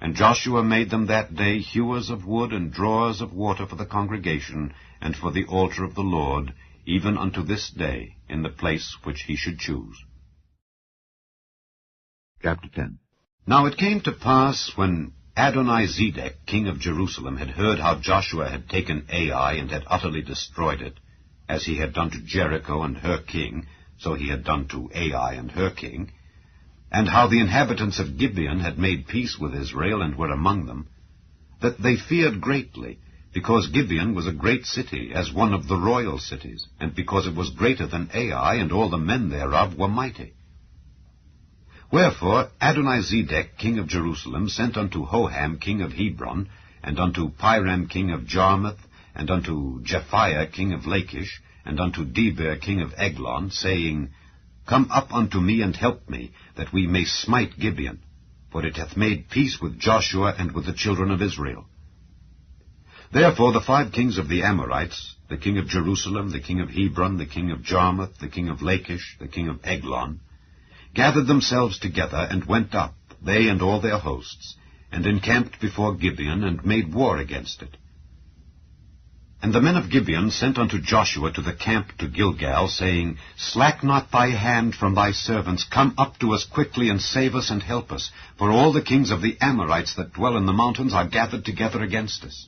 [SPEAKER 2] And Joshua made them that day hewers of wood and drawers of water for the congregation, and for the altar of the Lord, even unto this day, in the place which he should choose.
[SPEAKER 1] Chapter 10.
[SPEAKER 2] Now it came to pass, when Adonizedek, king of Jerusalem, had heard how Joshua had taken Ai, and had utterly destroyed it, as he had done to Jericho and her king, so he had done to Ai and her king, and how the inhabitants of Gibeon had made peace with Israel, and were among them, that they feared greatly, because Gibeon was a great city, as one of the royal cities, and because it was greater than Ai, and all the men thereof were mighty. Wherefore Adonizedek, king of Jerusalem, sent unto Hoham, king of Hebron, and unto Piram, king of Jarmuth, and unto Japhiah, king of Lachish, and unto Deber, king of Eglon, saying, Come up unto me, and help me, that we may smite Gibeon, for it hath made peace with Joshua and with the children of Israel. Therefore the 5 kings of the Amorites, the king of Jerusalem, the king of Hebron, the king of Jarmuth, the king of Lachish, the king of Eglon, gathered themselves together, and went up, they and all their hosts, and encamped before Gibeon, and made war against it. And the men of Gibeon sent unto Joshua to the camp to Gilgal, saying, Slack not thy hand from thy servants, come up to us quickly, and save us and help us, for all the kings of the Amorites that dwell in the mountains are gathered together against us.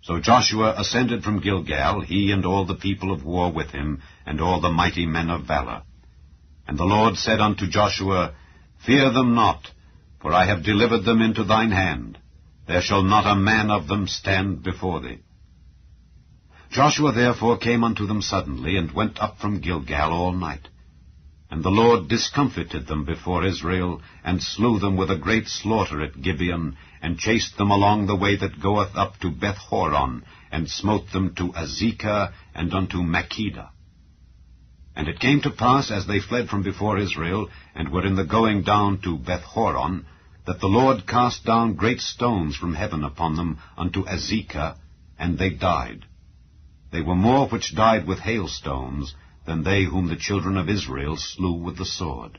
[SPEAKER 2] So Joshua ascended from Gilgal, he and all the people of war with him, and all the mighty men of valor. And the Lord said unto Joshua, Fear them not, for I have delivered them into thine hand. There shall not a man of them stand before thee. Joshua therefore came unto them suddenly, and went up from Gilgal all night. And the Lord discomfited them before Israel, and slew them with a great slaughter at Gibeon, and chased them along the way that goeth up to Beth-horon, and smote them to Azekah, and unto Makkedah. And it came to pass, as they fled from before Israel, and were in the going down to Beth-horon, that the Lord cast down great stones from heaven upon them unto Azekah, and they died. They were more which died with hailstones than they whom the children of Israel slew with the sword.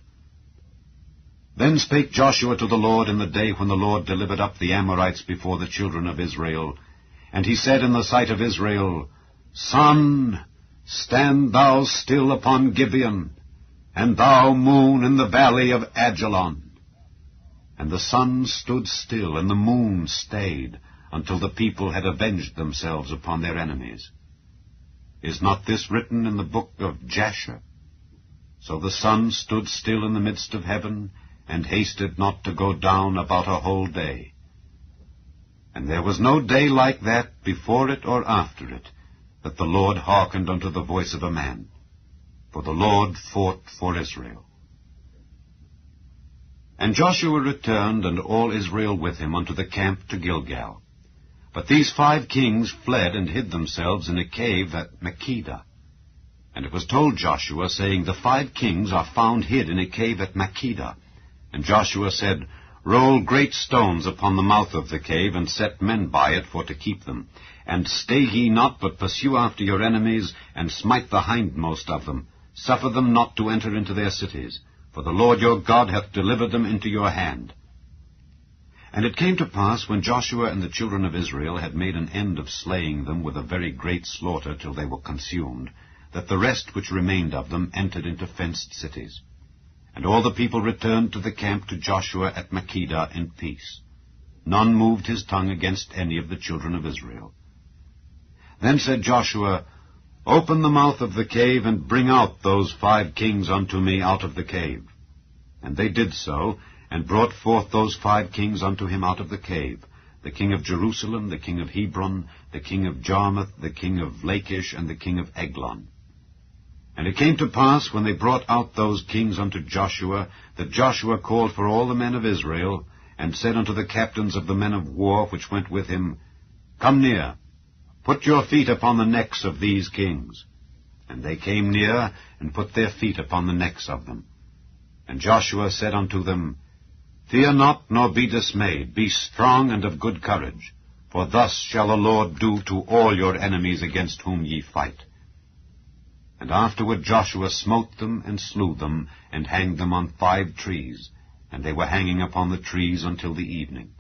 [SPEAKER 2] Then spake Joshua to the Lord in the day when the Lord delivered up the Amorites before the children of Israel. And he said in the sight of Israel, Sun, stand thou still upon Gibeon, and thou, moon, in the valley of Ajalon. And the sun stood still, and the moon stayed, until the people had avenged themselves upon their enemies. Is not this written in the book of Jasher? So the sun stood still in the midst of heaven, and hasted not to go down about a whole day. And there was no day like that before it or after it, that the Lord hearkened unto the voice of a man. For the Lord fought for Israel. And Joshua returned, and all Israel with him, unto the camp to Gilgal. But these 5 kings fled and hid themselves in a cave at Makkedah. And it was told Joshua, saying, The 5 kings are found hid in a cave at Makkedah. And Joshua said, Roll great stones upon the mouth of the cave, and set men by it for to keep them. And stay ye not, but pursue after your enemies, and smite the hindmost of them. Suffer them not to enter into their cities, for the Lord your God hath delivered them into your hand. And it came to pass, when Joshua and the children of Israel had made an end of slaying them with a very great slaughter till they were consumed, that the rest which remained of them entered into fenced cities. And all the people returned to the camp to Joshua at Makkedah in peace. None moved his tongue against any of the children of Israel. Then said Joshua, Open the mouth of the cave, and bring out those 5 kings unto me out of the cave. And they did so, and brought forth those 5 kings unto him out of the cave, the king of Jerusalem, the king of Hebron, the king of Jarmuth, the king of Lachish, and the king of Eglon. And it came to pass, when they brought out those kings unto Joshua, that Joshua called for all the men of Israel, and said unto the captains of the men of war which went with him, Come near, put your feet upon the necks of these kings. And they came near, and put their feet upon the necks of them. And Joshua said unto them, Fear not, nor be dismayed. Be strong and of good courage. For thus shall the Lord do to all your enemies against whom ye fight. And afterward Joshua smote them, and slew them, and hanged them on 5 trees. And they were hanging upon the trees until the evening.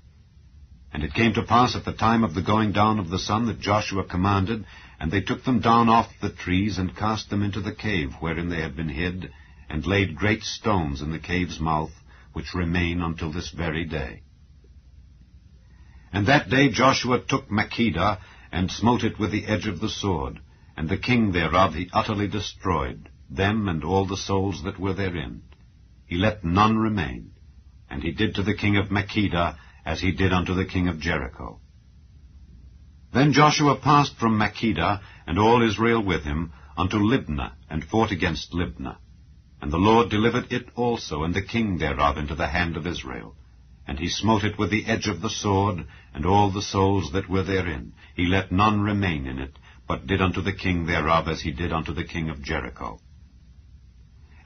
[SPEAKER 2] And it came to pass at the time of the going down of the sun that Joshua commanded, and they took them down off the trees, and cast them into the cave wherein they had been hid, and laid great stones in the cave's mouth, which remain until this very day. And that day Joshua took Makkedah, and smote it with the edge of the sword, and the king thereof he utterly destroyed, them and all the souls that were therein. He let none remain. And he did to the king of Makkedah as he did unto the king of Jericho. Then Joshua passed from Makkedah, and all Israel with him, unto Libnah, and fought against Libnah. And the Lord delivered it also, and the king thereof, into the hand of Israel. And he smote it with the edge of the sword, and all the souls that were therein. He let none remain in it, but did unto the king thereof as he did unto the king of Jericho.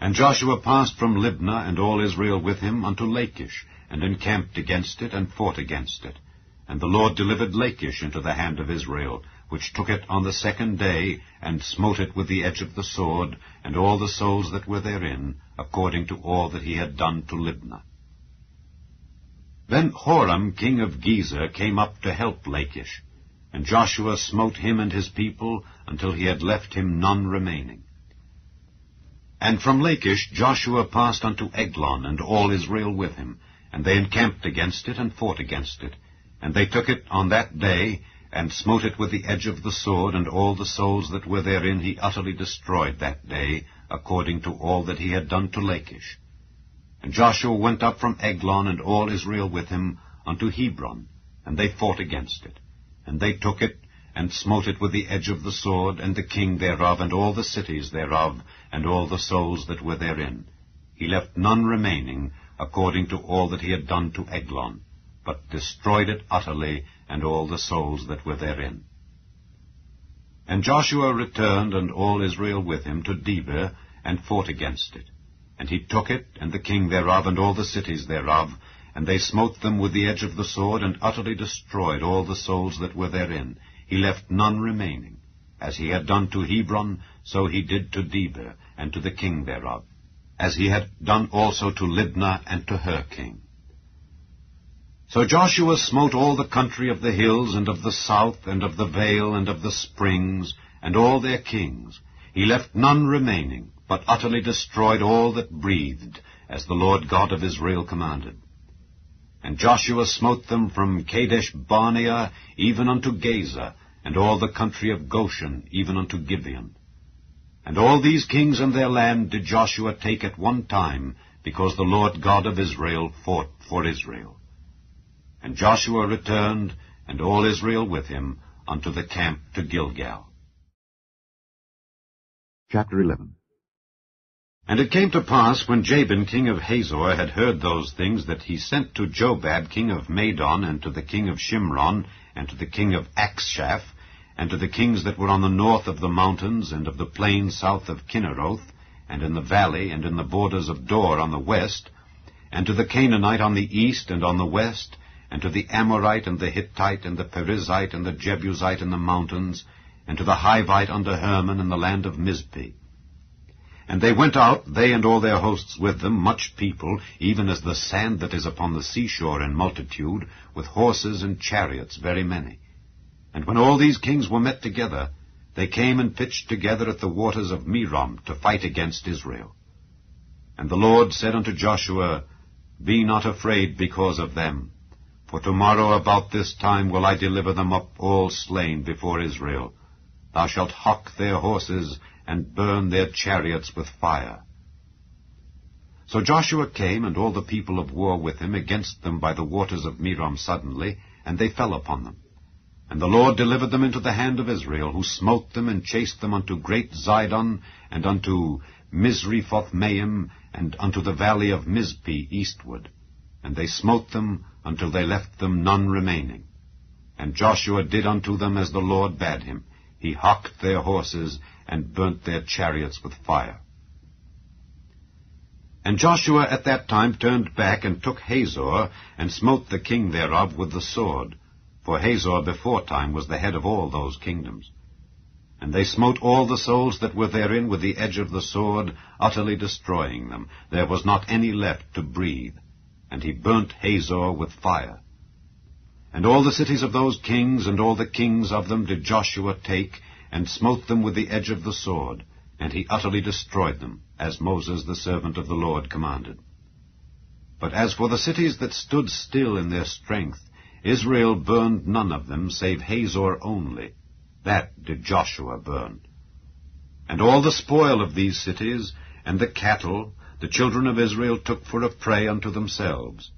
[SPEAKER 2] And Joshua passed from Libnah, and all Israel with him, unto Lachish, and encamped against it, and fought against it. And the Lord delivered Lachish into the hand of Israel, which took it on the 2nd day, and smote it with the edge of the sword, and all the souls that were therein, according to all that he had done to Libnah. Then Horam king of Gezer came up to help Lachish, and Joshua smote him and his people, until he had left him none remaining. And from Lachish Joshua passed unto Eglon, and all Israel with him, and they encamped against it, and fought against it. And they took it on that day, and smote it with the edge of the sword, and all the souls that were therein he utterly destroyed that day, according to all that he had done to Lachish. And Joshua went up from Eglon, and all Israel with him, unto Hebron, and they fought against it. And they took it, and smote it with the edge of the sword, and the king thereof, and all the cities thereof, and all the souls that were therein. He left none remaining, according to all that he had done to Eglon, but destroyed it utterly, and all the souls that were therein. And Joshua returned, and all Israel with him, to Debir, and fought against it. And he took it, and the king thereof, and all the cities thereof, and they smote them with the edge of the sword, and utterly destroyed all the souls that were therein. He left none remaining. As he had done to Hebron, so he did to Debir, and to the king thereof, as he had done also to Libnah, and to her king. So Joshua smote all the country of the hills, and of the south, and of the vale, and of the springs, and all their kings. He left none remaining, but utterly destroyed all that breathed, as the Lord God of Israel commanded. And Joshua smote them from Kadesh Barnea even unto Gaza, and all the country of Goshen even unto Gibeon. And all these kings and their land did Joshua take at one time, because the Lord God of Israel fought for Israel. And Joshua returned, and all Israel with him, unto the camp to Gilgal.
[SPEAKER 1] Chapter 11.
[SPEAKER 2] And it came to pass, when Jabin king of Hazor had heard those things, that he sent to Jobab king of Madon, and to the king of Shimron, and to the king of Akshaph, and to the kings that were on the north of the mountains, and of the plain south of Kinneroth, and in the valley, and in the borders of Dor on the west, and to the Canaanite on the east and on the west, and to the Amorite, and the Hittite, and the Perizzite, and the Jebusite in the mountains, and to the Hivite under Hermon in the land of Mizpeh. And they went out, they and all their hosts with them, much people, even as the sand that is upon the seashore in multitude, with horses and chariots very many. And when all these kings were met together, they came and pitched together at the waters of Merom to fight against Israel. And the Lord said unto Joshua, Be not afraid because of them, for tomorrow about this time will I deliver them up all slain before Israel. Thou shalt hock their horses, and burn their chariots with fire. So Joshua came, and all the people of war with him, against them by the waters of Merom suddenly, and they fell upon them. And the Lord delivered them into the hand of Israel, who smote them, and chased them unto great Zidon, and unto Misrephothmaim, and unto the valley of Mizpeh eastward. And they smote them, until they left them none remaining. And Joshua did unto them as the Lord bade him. He hocked their horses, and burnt their chariots with fire. And Joshua at that time turned back, and took Hazor, and smote the king thereof with the sword. For Hazor beforetime was the head of all those kingdoms. And they smote all the souls that were therein with the edge of the sword, utterly destroying them. There was not any left to breathe. And he burnt Hazor with fire. And all the cities of those kings, and all the kings of them, did Joshua take, and smote them with the edge of the sword. And he utterly destroyed them, as Moses the servant of the Lord commanded. But as for the cities that stood still in their strength, Israel burned none of them, save Hazor only. That did Joshua burn. And all the spoil of these cities, and the cattle, the children of Israel took for a prey unto themselves.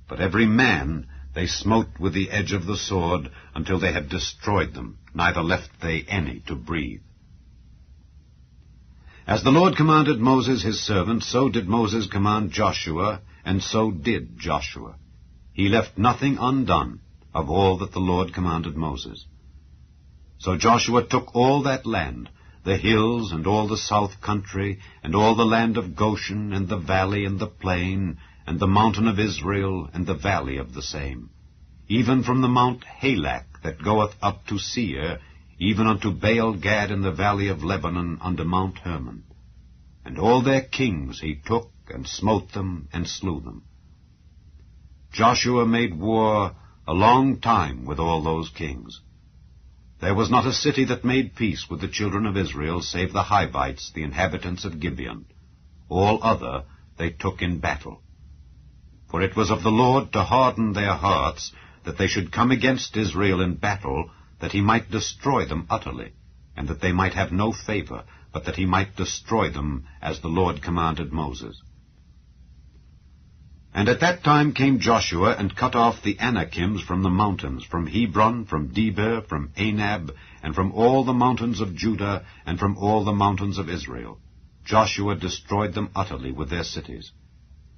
[SPEAKER 2] But every man they smote with the edge of the sword, until they had destroyed them, neither left they any to breathe. As the Lord commanded Moses his servant, so did Moses command Joshua, and so did Joshua. He left nothing undone of all that the Lord commanded Moses. So Joshua took all that land, the hills, and all the south country, and all the land of Goshen, and the valley, and the plain, and the mountain of Israel, and the valley of the same, even from the mount Halak that goeth up to Seir, even unto Baal-Gad in the valley of Lebanon, unto Mount Hermon. And all their kings he took, and smote them, and slew them. Joshua made war a long time with all those kings. There was not a city that made peace with the children of Israel, save the Hivites, the inhabitants of Gibeon. All other they took in battle. For it was of the Lord to harden their hearts, that they should come against Israel in battle, that he might destroy them utterly, and that they might have no favor, but that he might destroy them, as the Lord commanded Moses. And at that time came Joshua, and cut off the Anakims from the mountains, from Hebron, from Debir, from Anab, and from all the mountains of Judah, and from all the mountains of Israel. Joshua destroyed them utterly with their cities.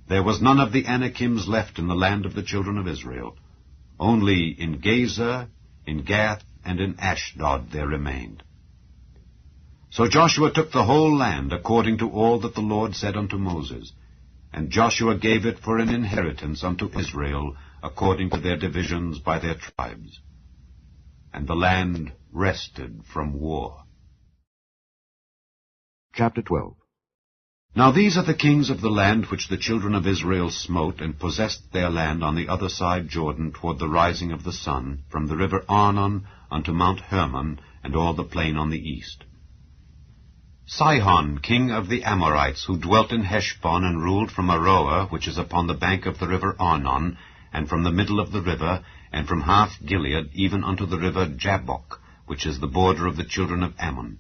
[SPEAKER 2] There was none of the Anakims left in the land of the children of Israel. Only in Gazer, in Gath, and in Ashdod there remained. So Joshua took the whole land, according to all that the Lord said unto Moses. And Joshua gave it for an inheritance unto Israel, according to their divisions by their tribes. And the land rested from war.
[SPEAKER 1] Chapter 12.
[SPEAKER 2] Now these are the kings of the land which the children of Israel smote, and possessed their land on the other side Jordan, toward the rising of the sun, from the river Arnon unto Mount Hermon, and all the plain on the east. Sihon, king of the Amorites, who dwelt in Heshbon, and ruled from Aroer, which is upon the bank of the river Arnon, and from the middle of the river, and from half Gilead, even unto the river Jabbok, which is the border of the children of Ammon,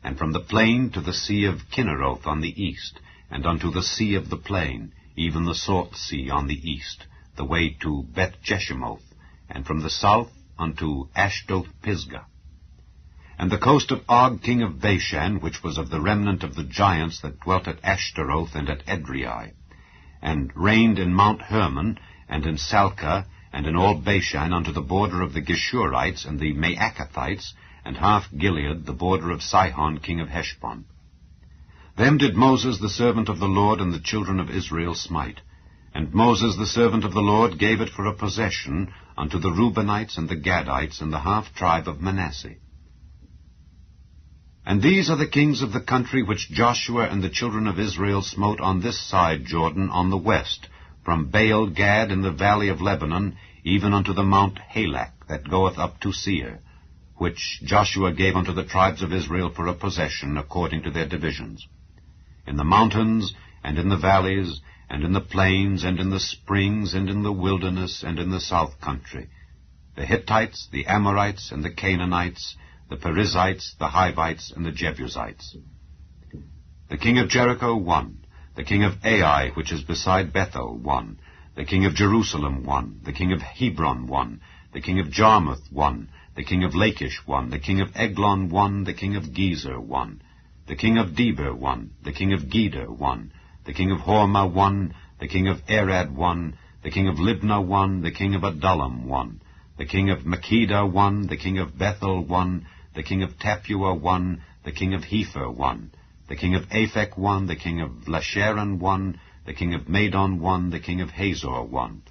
[SPEAKER 2] and from the plain to the sea of Kinneroth on the east, and unto the sea of the plain, even the salt sea on the east, the way to Beth-Jeshimoth, and from the south unto Ashdoth-Pisgah. And the coast of Og king of Bashan, which was of the remnant of the giants that dwelt at Ashtaroth and at Edrei, and reigned in Mount Hermon, and in Salcah, and in all Bashan unto the border of the Geshurites and the Maacathites, and half Gilead, the border of Sihon king of Heshbon. Them did Moses the servant of the Lord and the children of Israel smite. And Moses the servant of the Lord gave it for a possession unto the Reubenites and the Gadites and the half tribe of Manasseh. And these are the kings of the country which Joshua and the children of Israel smote on this side Jordan on the west, from Baal-Gad in the valley of Lebanon, even unto the mount Halak that goeth up to Seir, which Joshua gave unto the tribes of Israel for a possession according to their divisions. In the mountains, and in the valleys, and in the plains, and in the springs, and in the wilderness, and in the south country, the Hittites, the Amorites, and the Canaanites, the Perizzites, the Hivites, and the Jebusites. The king of Jericho, 1. The king of Ai, which is beside Bethel, 1. The king of Jerusalem, 1. The king of Hebron, 1. The king of Jarmuth, 1. The king of Lachish, 1. The king of Eglon, 1. The king of Gezer, 1. The king of Debir, 1. The king of Geder, 1. The king of Hormah, 1. The king of Arad, 1. The king of Libnah, 1. The king of Adullam, 1. The king of Makkedah, 1. The king of Bethel, 1. The king of Tappuah, 1. The king of Hepher, 1. The king of Aphek, 1. The king of Lasharon, 1. The king of Madon, 1. The king of Hazor, 1.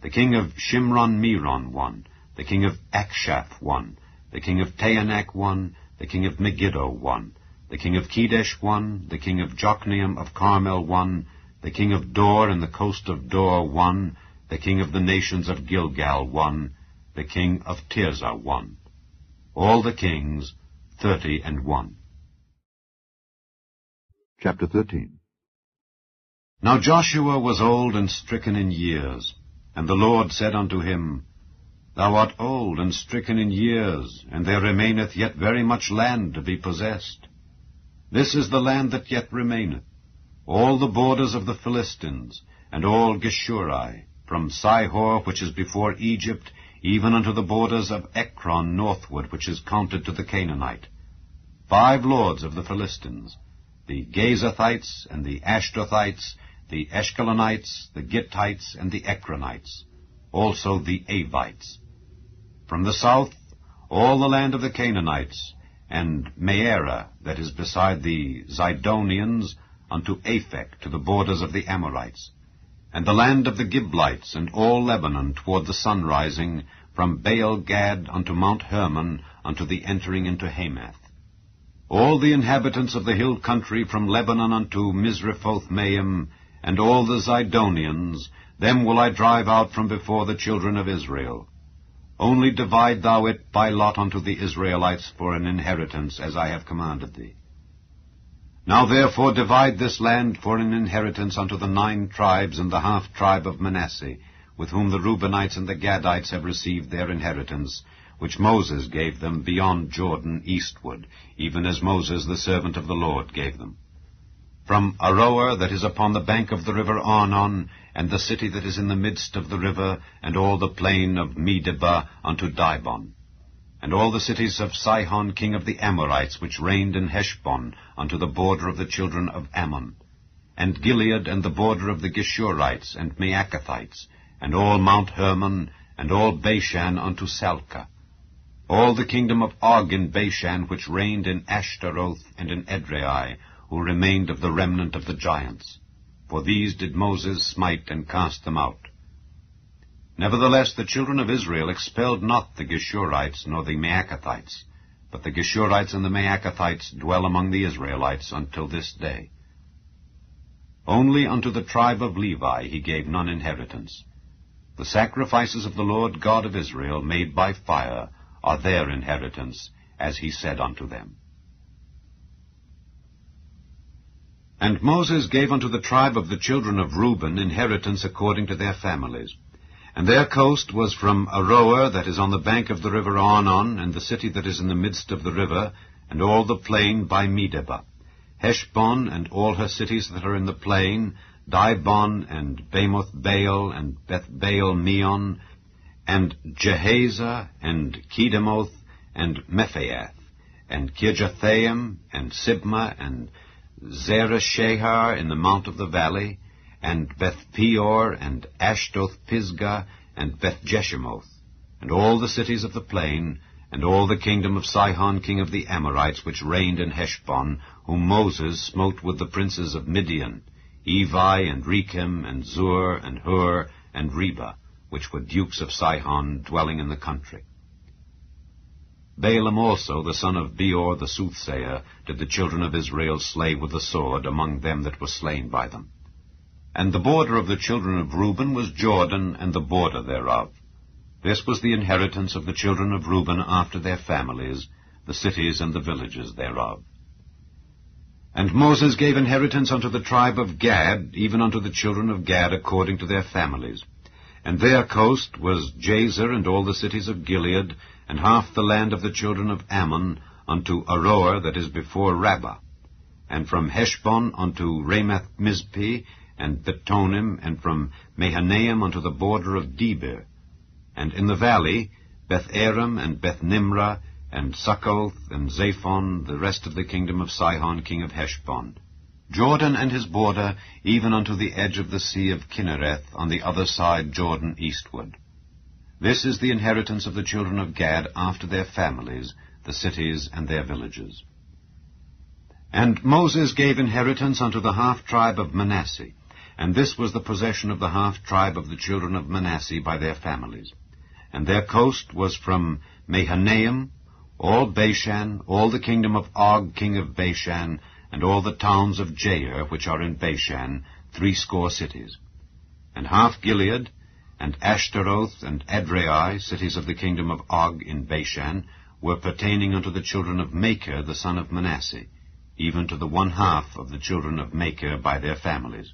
[SPEAKER 2] The king of Shimron-Meron, 1. The king of Akshaph, 1. The king of Taanach, 1. The king of Megiddo, 1. The king of Kedesh, 1. The king of Jokneam of Carmel, 1. The king of Dor and the coast of Dor, 1. The king of the nations of Gilgal, 1. The king of Tirzah, 1. All the kings, 31.
[SPEAKER 1] Chapter 13.
[SPEAKER 2] Now Joshua was old and stricken in years, and the Lord said unto him, Thou art old and stricken in years, and there remaineth yet very much land to be possessed. This is the land that yet remaineth, all the borders of the Philistines, and all Geshuri, from Sihor, which is before Egypt, even unto the borders of Ekron northward, which is counted to the Canaanite. 5 lords of the Philistines, the Gazathites, and the Ashdothites, the Eshkelonites, the Gittites, and the Ekronites, also the Avites. From the south, all the land of the Canaanites, and Mearah, that is beside the Zidonians, unto Aphek, to the borders of the Amorites, and the land of the Giblites, and all Lebanon toward the sunrising, from Baal-Gad unto Mount Hermon, unto the entering into Hamath. All the inhabitants of the hill country from Lebanon unto Misrephoth-Maim, and all the Zidonians, them will I drive out from before the children of Israel. Only divide thou it by lot unto the Israelites for an inheritance, as I have commanded thee. Now therefore divide this land for an inheritance unto the 9 tribes and the half-tribe of Manasseh, with whom the Reubenites and the Gadites have received their inheritance, which Moses gave them beyond Jordan eastward, even as Moses the servant of the Lord gave them. From Aroer that is upon the bank of the river Arnon, and the city that is in the midst of the river, and all the plain of Medeba unto Dibon, and all the cities of Sihon king of the Amorites, which reigned in Heshbon, unto the border of the children of Ammon, and Gilead, and the border of the Geshurites and Maacathites, and all Mount Hermon, and all Bashan unto Salcah, all the kingdom of Og in Bashan, which reigned in Ashtaroth and in Edrei, who remained of the remnant of the giants. For these did Moses smite and cast them out. Nevertheless the children of Israel expelled not the Geshurites nor the Maacathites, but the Geshurites and the Maacathites dwell among the Israelites until this day. Only unto the tribe of Levi he gave none inheritance. The sacrifices of the Lord God of Israel, made by fire, are their inheritance, as he said unto them. And Moses gave unto the tribe of the children of Reuben inheritance according to their families. And their coast was from Aroer, that is on the bank of the river Arnon, and the city that is in the midst of the river, and all the plain by Medeba, Heshbon, and all her cities that are in the plain, Dibon, and Bamoth Baal, and Beth-Baal Meon, and Jehaza, and Kedemoth, and Mephaath, and Kirjathaim, and Sibmah, and Zereshahar in the mount of the valley, and Beth-peor, and Ashdoth-Pisgah, and Beth-Jeshimoth, and all the cities of the plain, and all the kingdom of Sihon king of the Amorites, which reigned in Heshbon, whom Moses smote with the princes of Midian, Evi, and Rechem, and Zur, and Hur, and Reba, which were dukes of Sihon, dwelling in the country. Balaam also, the son of Beor the soothsayer, did the children of Israel slay with the sword among them that were slain by them. And the border of the children of Reuben was Jordan, and the border thereof. This was the inheritance of the children of Reuben after their families, the cities and the villages thereof. And Moses gave inheritance unto the tribe of Gad, even unto the children of Gad according to their families. And their coast was Jazer, and all the cities of Gilead, and half the land of the children of Ammon, unto Aroer that is before Rabbah, and from Heshbon unto Ramath-Mizpeh, and Betonim, and from Mahanaim unto the border of Debir, and in the valley Beth-aram, and Beth-nimrah, and Succoth, and Zaphon, the rest of the kingdom of Sihon king of Heshbon, Jordan and his border, even unto the edge of the sea of Kinnereth, on the other side Jordan eastward. This is the inheritance of the children of Gad after their families, the cities and their villages. And Moses gave inheritance unto the half-tribe of Manasseh, and this was the possession of the half-tribe of the children of Manasseh by their families. And their coast was from Mahanaim, all Bashan, all the kingdom of Og king of Bashan, and all the towns of Jair, which are in Bashan, 60 cities. And half Gilead, and Ashtaroth, and Edrei, cities of the kingdom of Og in Bashan, were pertaining unto the children of Machir the son of Manasseh, even to the 1/2 of the children of Machir by their families.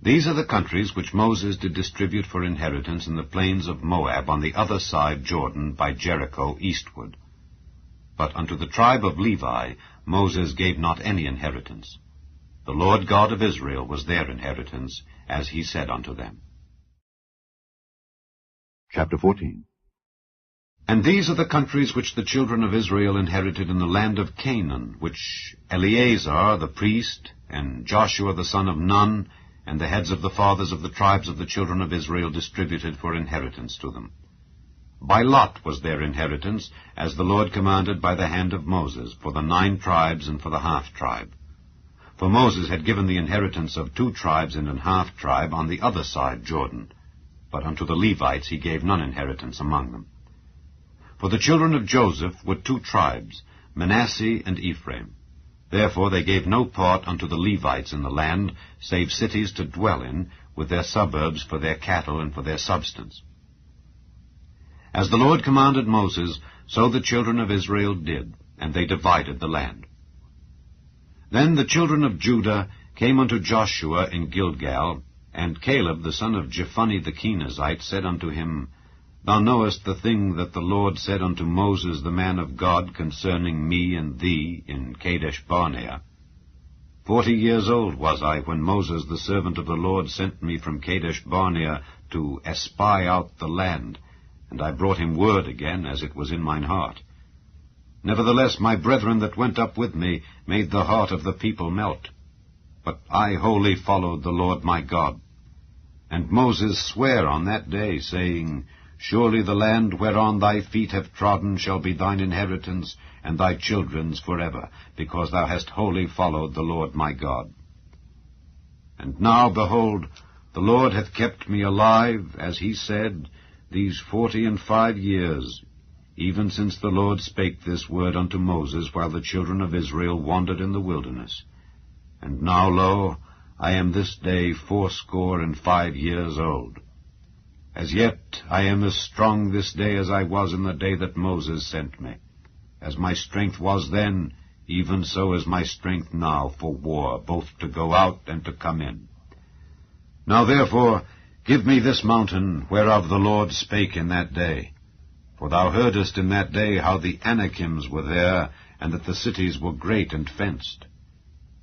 [SPEAKER 2] These are the countries which Moses did distribute for inheritance in the plains of Moab on the other side Jordan by Jericho eastward. But unto the tribe of Levi Moses gave not any inheritance. The Lord God of Israel was their inheritance, as he said unto them.
[SPEAKER 1] Chapter 14.
[SPEAKER 2] And these are the countries which the children of Israel inherited in the land of Canaan, which Eleazar the priest, and Joshua the son of Nun, and the heads of the fathers of the tribes of the children of Israel distributed for inheritance to them. By lot was their inheritance, as the Lord commanded by the hand of Moses, for the 9 tribes and for the half-tribe. For Moses had given the inheritance of 2 tribes and an half-tribe on the other side Jordan, but unto the Levites he gave none inheritance among them. For the children of Joseph were 2 tribes, Manasseh and Ephraim. Therefore they gave no part unto the Levites in the land, save cities to dwell in, with their suburbs for their cattle and for their substance. As the Lord commanded Moses, so the children of Israel did, and they divided the land. Then the children of Judah came unto Joshua in Gilgal, and Caleb the son of Jephunneh the Kenizzite said unto him, Thou knowest the thing that the Lord said unto Moses the man of God concerning me and thee in Kadesh-barnea. 40 years old was I when Moses the servant of the Lord sent me from Kadesh-barnea to espy out the land, and I brought him word again, as it was in mine heart. Nevertheless my brethren that went up with me made the heart of the people melt. But I wholly followed the Lord my God. And Moses sware on that day, saying, Surely the land whereon thy feet have trodden shall be thine inheritance, and thy children's forever, because thou hast wholly followed the Lord my God. And now, behold, the Lord hath kept me alive, as he said, these 45 years, even since the Lord spake this word unto Moses, while the children of Israel wandered in the wilderness. And now, lo, I am this day 85 years old. As yet I am as strong this day as I was in the day that Moses sent me. As my strength was then, even so is my strength now for war, both to go out and to come in. Now therefore give me this mountain, whereof the Lord spake in that day. For thou heardest in that day how the Anakims were there, and that the cities were great and fenced.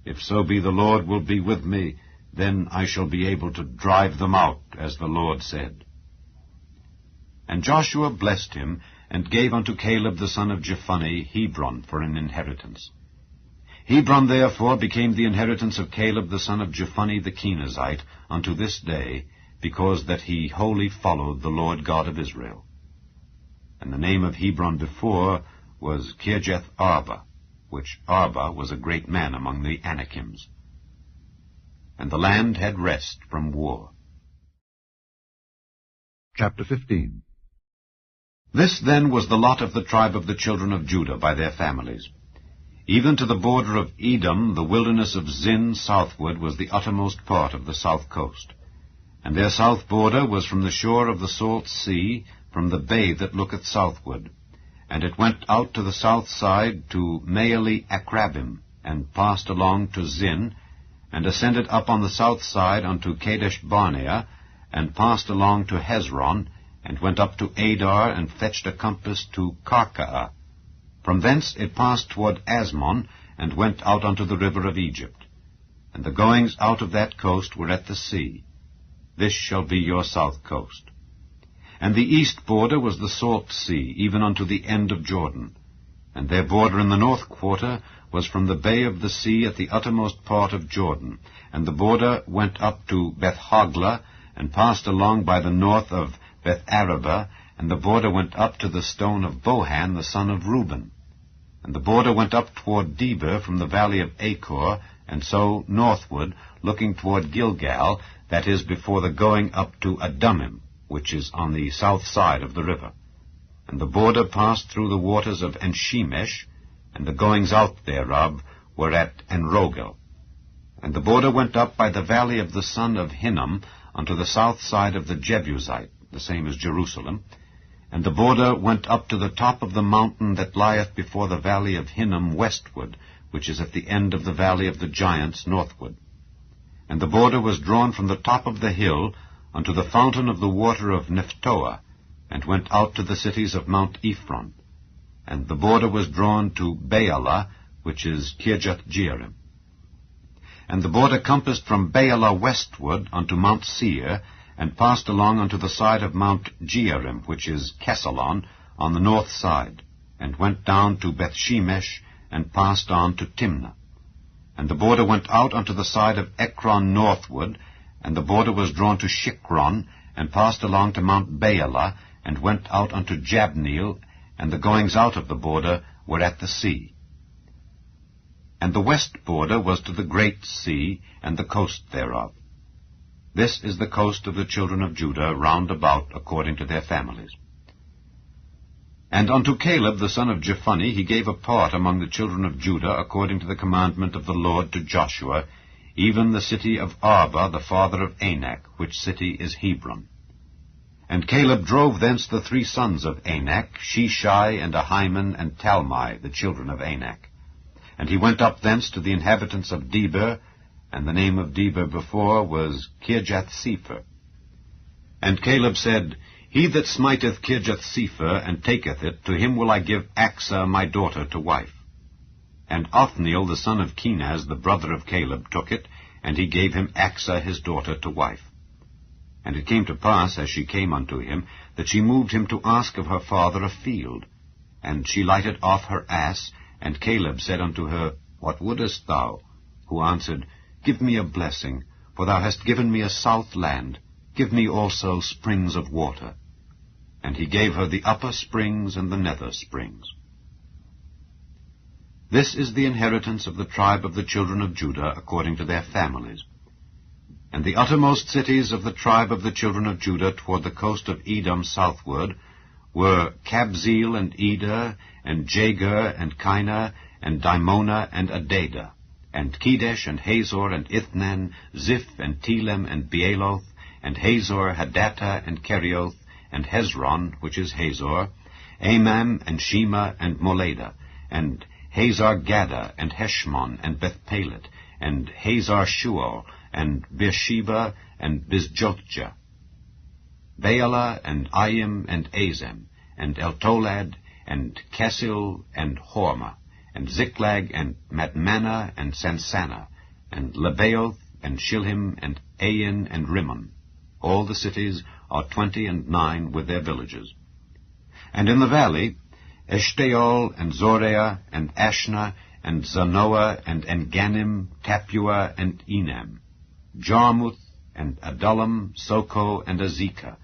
[SPEAKER 2] If so be the Lord will be with me, then I shall be able to drive them out, as the Lord said. And Joshua blessed him, and gave unto Caleb the son of Jephunneh Hebron for an inheritance. Hebron therefore became the inheritance of Caleb the son of Jephunneh the Kenizzite unto this day, because that he wholly followed the Lord God of Israel. And the name of Hebron before was Kirjath Arba, which Arba was a great man among the Anakims. And the land had rest from war.
[SPEAKER 1] Chapter 15.
[SPEAKER 2] This then was the lot of the tribe of the children of Judah by their families. Even to the border of Edom, the wilderness of Zin southward was the uttermost part of the south coast. And their south border was from the shore of the salt sea, from the bay that looketh southward. And it went out to the south side to Maale Akrabim, and passed along to Zin, and ascended up on the south side unto Kadesh-barnea, and passed along to Hezron, and went up to Adar, and fetched a compass to Karkaa. From thence it passed toward Asmon, and went out unto the river of Egypt. And the goings out of that coast were at the sea. This shall be your south coast. And the east border was the salt sea, even unto the end of Jordan. And their border in the north quarter was from the bay of the sea at the uttermost part of Jordan. And the border went up to Beth-hoglah, and passed along by the north of Beth-arabah, and the border went up to the stone of Bohan, the son of Reuben. And the border went up toward Debir from the valley of Achor, and so northward, looking toward Gilgal, that is before the going up to Adumim, which is on the south side of the river. And the border passed through the waters of Enshemesh, and the goings out thereof were at Enrogel. And the border went up by the valley of the son of Hinnom unto the south side of the Jebusite, the same as Jerusalem. And the border went up to the top of the mountain that lieth before the valley of Hinnom westward, which is at the end of the valley of the giants northward. And the border was drawn from the top of the hill unto the fountain of the water of Nephtoah, and went out to the cities of Mount Ephron. And the border was drawn to Baalah, which is Kirjath-jearim. And the border compassed from Baalah westward unto Mount Seir, and passed along unto the side of Mount Jearim, which is Kesalon, on the north side, and went down to Bethshemesh, and passed on to Timnah. And the border went out unto the side of Ekron northward, and the border was drawn to Shikron, and passed along to Mount Baalah, and went out unto Jabneel, and the goings out of the border were at the sea. And the west border was to the great sea, and the coast thereof. This is the coast of the children of Judah round about according to their families. And unto Caleb the son of Jephunneh he gave a part among the children of Judah according to the commandment of the Lord to Joshua, even the city of Arba the father of Anak, which city is Hebron. And Caleb drove thence the 3 sons of Anak, Sheshai, and Ahiman, and Talmai, the children of Anak. And he went up thence to the inhabitants of Debir, and the name of Debir before was Kirjath-sepher. And Caleb said, He that smiteth Kirjath-sepher, and taketh it, to him will I give Achsah my daughter to wife. And Othniel the son of Kenaz, the brother of Caleb, took it, and he gave him Achsah his daughter to wife. And it came to pass, as she came unto him, that she moved him to ask of her father a field. And she lighted off her ass, and Caleb said unto her, What wouldest thou? Who answered, Give me a blessing, for thou hast given me a south land. Give me also springs of water. And he gave her the upper springs and the nether springs. This is the inheritance of the tribe of the children of Judah according to their families. And the uttermost cities of the tribe of the children of Judah toward the coast of Edom southward were Kabzeel and Eder, and Jagur, and Kinah, and Dimonah, and Adadah, and Kedesh, and Hazor, and Ithnan, Ziph, and Telem, and Bealoth, and Hazor, Hadattah, and Kerioth, and Hezron, which is Hazor, Amam, and Shema, and Moladah, and Hazar-Gaddah, and Heshmon, and Bethpelet, and Hazar-Shual, and Beersheba, and Bizjothjah, Baalah, and Ayim, and Azem, and Eltolad, and Kesil, and Hormah, and Ziklag, and Madmanah, and Sansannah, and Lebaoth, and Shilhim, and Ain, and Rimmon. All the cities are 29 with their villages. And in the valley, Eshtaol, and Zoreah, and Ashna, and Zanoah, and Enganim, Tapua, and Enam, Jarmuth, and Adullam, Soko, and Azekah,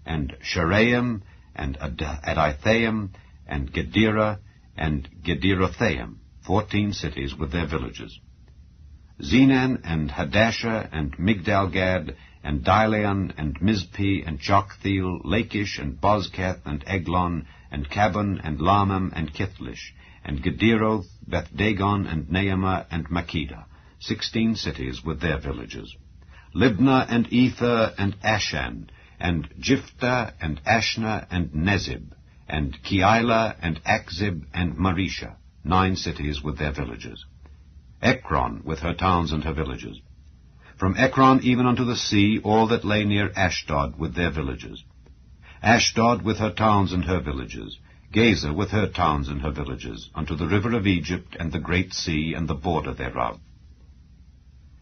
[SPEAKER 2] and Sharaim, and Adithaim, and Gedera, and Gederothaim, 14 cities with their villages. Zenan, and Hadashah, and Migdalgad, and Dileon, and Mizpeh, and Joktheel, Lachish, and Bozkath, and Eglon, and Cabon, and Lamam, and Kithlish, and Gederoth, Beth-dagon, and Naamah, and Makkedah, 16 cities with their villages. Libnah, and Ether, and Ashan, and Jiphthah, and Ashna, and Nezib, and Keilah, and Akzib, and Marisha, 9 cities with their villages. Ekron, with her towns and her villages. from Ekron even unto the sea, all that lay near Ashdod with their villages. Ashdod with her towns and her villages, Gaza with her towns and her villages, unto the river of Egypt, and the great sea, and the border thereof.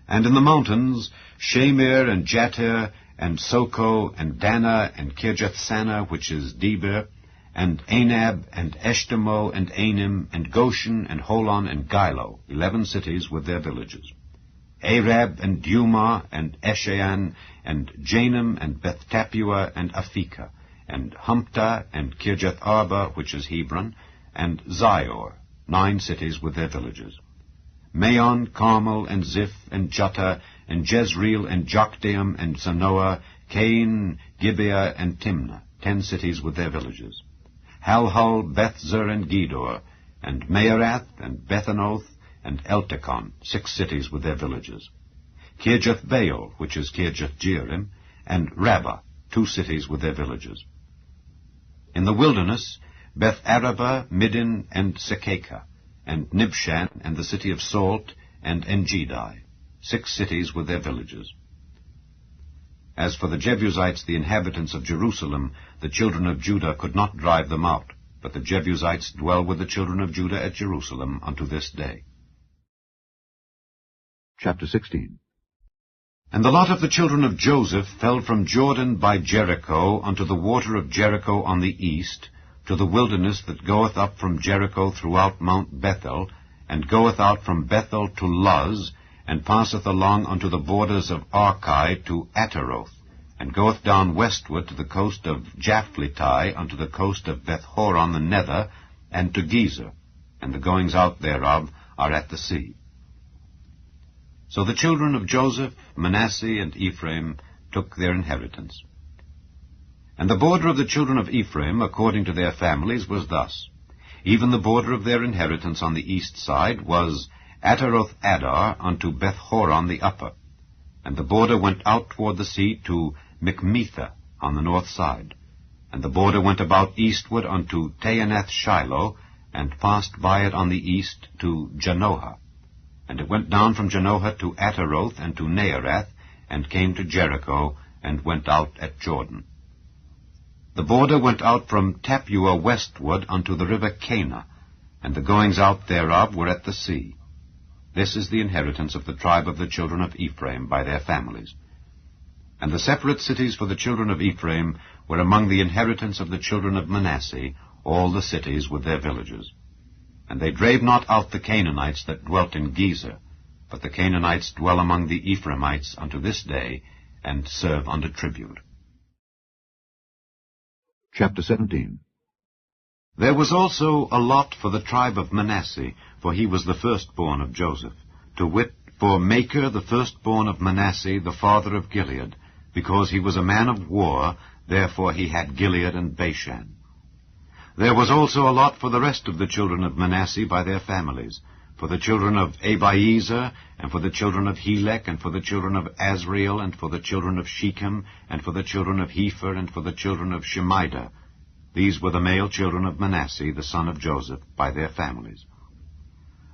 [SPEAKER 2] And in the mountains, Shamir, and Jatir, and Soko, and Dana, and Kirjathsana, which is Debir, and Anab, and Eshtemoh, and Anim, and Goshen, and Holon, and Gilo, 11 cities with their villages. Arab, and Dumah, and Eshan, and Janam, and Beth-Tapua, and Aphekah, and Humptah, and Kirjath Arba, which is Hebron, and Zior, 9 cities with their villages. Maon, Carmel, and Ziph, and Juttah, and Jezreel, and Jokdeam, and Zanoah, Cain, Gibeah, and Timnah, 10 cities with their villages. Halhul, Bethzer, and Gedor, and Maarath, and Bethanoth, and Eltekon, 6 cities with their villages. Kirjath-Baal, which is Kirjath-Jearim, and Rabbah, 2 cities with their villages. In the wilderness, Beth-Arabah, Middin, and Sekekah, and Nibshan, and the city of Salt, and Engedi, 6 cities with their villages. As for the Jebusites, the inhabitants of Jerusalem, the children of Judah could not drive them out, but the Jebusites dwell with the children of Judah at Jerusalem unto this day.
[SPEAKER 1] Chapter 16.
[SPEAKER 2] And the lot of the children of Joseph fell from Jordan by Jericho unto the water of Jericho on the east, to the wilderness that goeth up from Jericho throughout Mount Bethel, and goeth out from Bethel to Luz, and passeth along unto the borders of Archi to Ataroth, and goeth down westward to the coast of Japhletai, unto the coast of Beth-horon the nether, and to Gezer, and the goings out thereof are at the sea. So the children of Joseph, Manasseh, and Ephraim took their inheritance. And the border of the children of Ephraim, according to their families, was thus. Even the border of their inheritance on the east side was Ataroth-Adar unto Beth-horon the upper, and the border went out toward the sea to Michmetha on the north side, and the border went about eastward unto Taanath-Shiloh, and passed by it on the east to Janohah. And it went down from Janohah to Ataroth and to Naarath, and came to Jericho, and went out at Jordan. The border went out from Tapua westward unto the river Cana, and the goings out thereof were at the sea. This is the inheritance of the tribe of the children of Ephraim by their families. And the separate cities for the children of Ephraim were among the inheritance of the children of Manasseh, all the cities with their villages. And they drave not out the Canaanites that dwelt in Gezer, but the Canaanites dwell among the Ephraimites unto this day, and serve under tribute.
[SPEAKER 1] Chapter 17.
[SPEAKER 2] There was also a lot for the tribe of Manasseh, for he was the firstborn of Joseph, to wit, for Machir the firstborn of Manasseh, the father of Gilead, because he was a man of war, therefore he had Gilead and Bashan. There was also a lot for the rest of the children of Manasseh by their families, for the children of Abiezer, and for the children of Helek, and for the children of Azriel, and for the children of Shechem, and for the children of Hepher, and for the children of Shemida. These were the male children of Manasseh, the son of Joseph, by their families.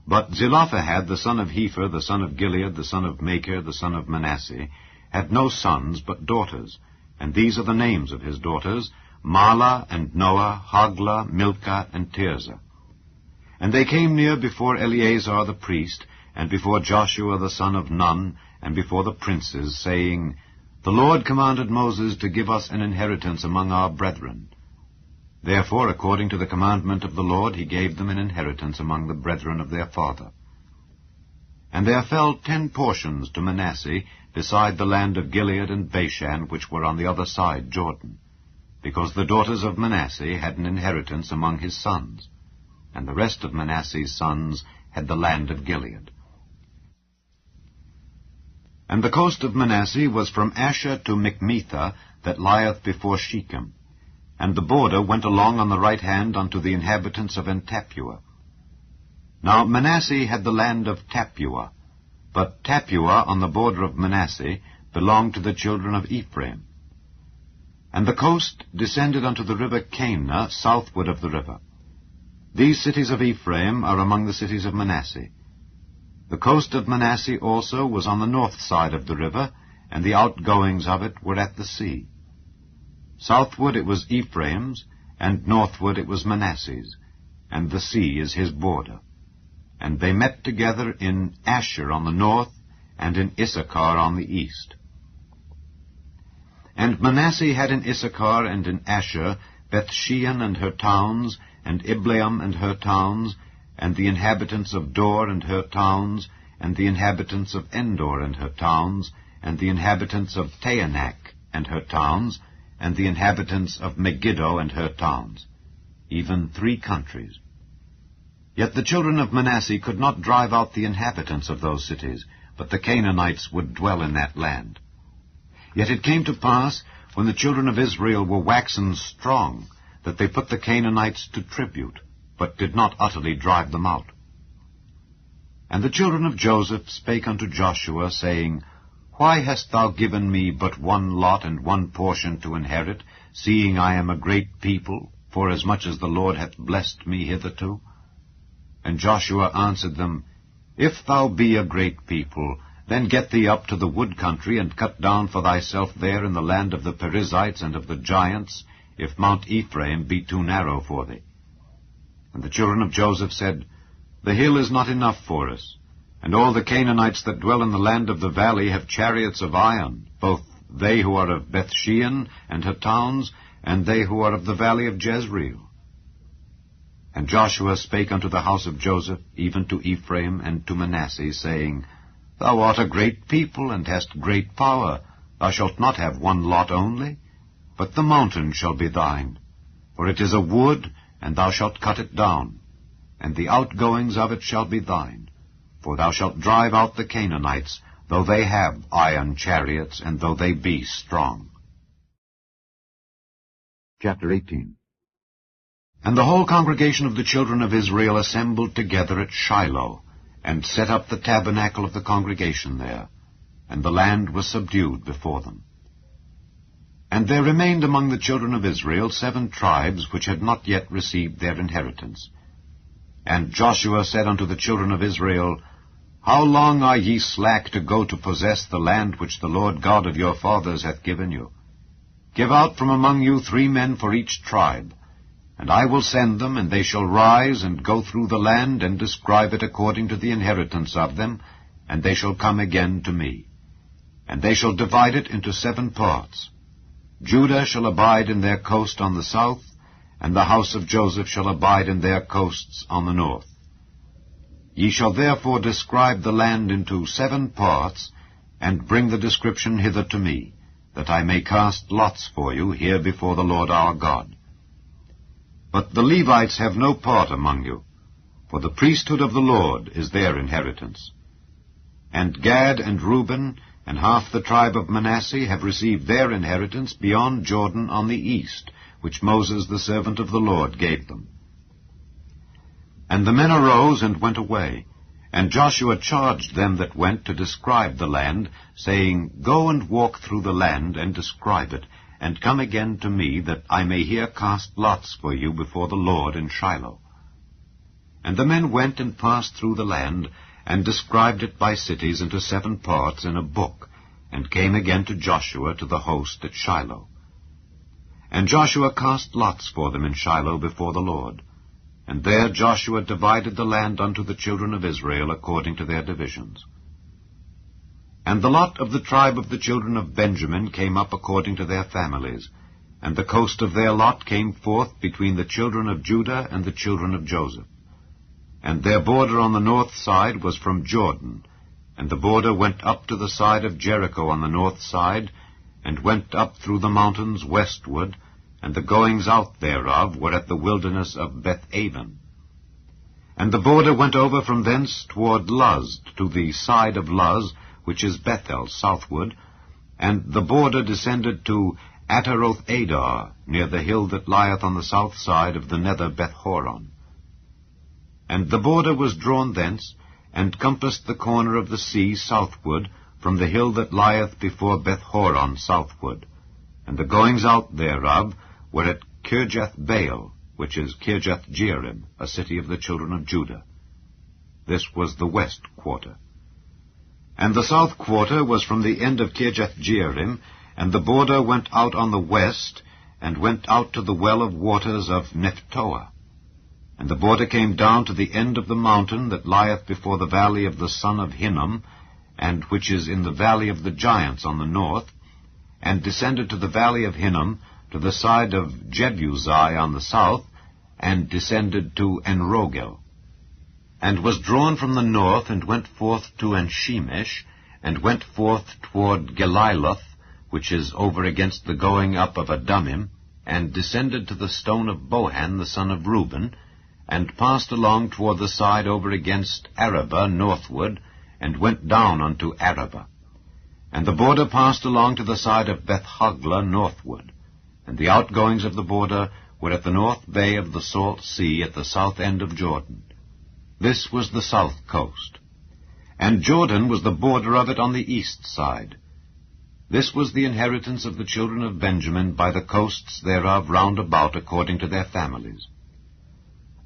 [SPEAKER 2] But Zelophehad, the son of Hepher, the son of Gilead, the son of Machir, the son of Manasseh, had no sons but daughters, and these are the names of his daughters, Mahlah, and Noah, Hoglah, Milcah, and Tirzah. And they came near before Eleazar the priest, and before Joshua the son of Nun, and before the princes, saying, The Lord commanded Moses to give us an inheritance among our brethren. Therefore, according to the commandment of the Lord, he gave them an inheritance among the brethren of their father. And there fell 10 portions to Manasseh, beside the land of Gilead and Bashan, which were on the other side Jordan, because the daughters of Manasseh had an inheritance among his sons, and the rest of Manasseh's sons had the land of Gilead. And the coast of Manasseh was from Asher to Michmetha, that lieth before Shechem, and the border went along on the right hand unto the inhabitants of En-Tapua. Now Manasseh had the land of Tapua, but Tapua on the border of Manasseh belonged to the children of Ephraim. And the coast descended unto the river Cana, southward of the river. These cities of Ephraim are among the cities of Manasseh. The coast of Manasseh also was on the north side of the river, and the outgoings of it were at the sea. Southward it was Ephraim's, and northward it was Manasseh's, and the sea is his border. And they met together in Asher on the north, and in Issachar on the east. And Manasseh had in Issachar and in Asher Bethshean and her towns, and Ibleam and her towns, and the inhabitants of Dor and her towns, and the inhabitants of Endor and her towns, and the inhabitants of Taanach and her towns, and the inhabitants of Megiddo and her towns, even 3 countries. Yet the children of Manasseh could not drive out the inhabitants of those cities, but the Canaanites would dwell in that land. Yet it came to pass, when the children of Israel were waxen strong, that they put the Canaanites to tribute, but did not utterly drive them out. And the children of Joseph spake unto Joshua, saying, Why hast thou given me but 1 lot and 1 portion to inherit, seeing I am a great people, forasmuch as the Lord hath blessed me hitherto? And Joshua answered them, If thou be a great people, then get thee up to the wood country, and cut down for thyself there in the land of the Perizzites and of the giants, if Mount Ephraim be too narrow for thee. And the children of Joseph said, The hill is not enough for us, and all the Canaanites that dwell in the land of the valley have chariots of iron, both they who are of Bethshean and her towns, and they who are of the valley of Jezreel. And Joshua spake unto the house of Joseph, even to Ephraim and to Manasseh, saying, Thou art a great people, and hast great power. Thou shalt not have 1 lot only, but the mountain shall be thine. For it is a wood, and thou shalt cut it down, and the outgoings of it shall be thine. For thou shalt drive out the Canaanites, though they have iron chariots, and though they be strong.
[SPEAKER 1] Chapter 18.
[SPEAKER 2] And the whole congregation of the children of Israel assembled together at Shiloh, and set up the tabernacle of the congregation there, and the land was subdued before them. And there remained among the children of Israel 7 tribes which had not yet received their inheritance. And Joshua said unto the children of Israel, How long are ye slack to go to possess the land which the Lord God of your fathers hath given you? Give out from among you 3 men for each tribe, and I will send them, and they shall rise and go through the land, and describe it according to the inheritance of them, and they shall come again to me. And they shall divide it into 7 parts. Judah shall abide in their coast on the south, and the house of Joseph shall abide in their coasts on the north. Ye shall therefore describe the land into 7 parts, and bring the description hither to me, that I may cast lots for you here before the Lord our God. But the Levites have no part among you, for the priesthood of the Lord is their inheritance. And Gad and Reuben and half the tribe of Manasseh have received their inheritance beyond Jordan on the east, which Moses the servant of the Lord gave them. And the men arose and went away, and Joshua charged them that went to describe the land, saying, Go and walk through the land, and describe it, and come again to me, that I may here cast lots for you before the Lord in Shiloh. And the men went and passed through the land, and described it by cities into 7 parts in a book, and came again to Joshua to the host at Shiloh. And Joshua cast lots for them in Shiloh before the Lord. And there Joshua divided the land unto the children of Israel according to their divisions. And the lot of the tribe of the children of Benjamin came up according to their families, and the coast of their lot came forth between the children of Judah and the children of Joseph. And their border on the north side was from Jordan, and the border went up to the side of Jericho on the north side, and went up through the mountains westward, and the goings out thereof were at the wilderness of Beth-aven. And the border went over from thence toward Luz, to the side of Luz, which is Bethel, southward, and the border descended to Ataroth-adar, near the hill that lieth on the south side of the nether Beth-horon. And the border was drawn thence, and compassed the corner of the sea southward, from the hill that lieth before Beth-horon southward, and the goings out thereof were at Kirjath-baal, which is Kirjath-jearim, a city of the children of Judah. This was the west quarter. And the south quarter was from the end of Kirjath-jearim, and the border went out on the west, and went out to the well of waters of Nephtoah. And the border came down to the end of the mountain that lieth before the valley of the son of Hinnom, and which is in the valley of the giants on the north, and descended to the valley of Hinnom, to the side of Jebusi on the south, and descended to Enrogel, and was drawn from the north, and went forth to Enshemesh, and went forth toward Geliloth, which is over against the going up of Adumim, and descended to the stone of Bohan the son of Reuben, and passed along toward the side over against Arabah northward, and went down unto Arabah. And the border passed along to the side of Beth-hoglah northward, and the outgoings of the border were at the north bay of the Salt Sea at the south end of Jordan. This was the south coast. And Jordan was the border of it on the east side. This was the inheritance of the children of Benjamin by the coasts thereof round about according to their families.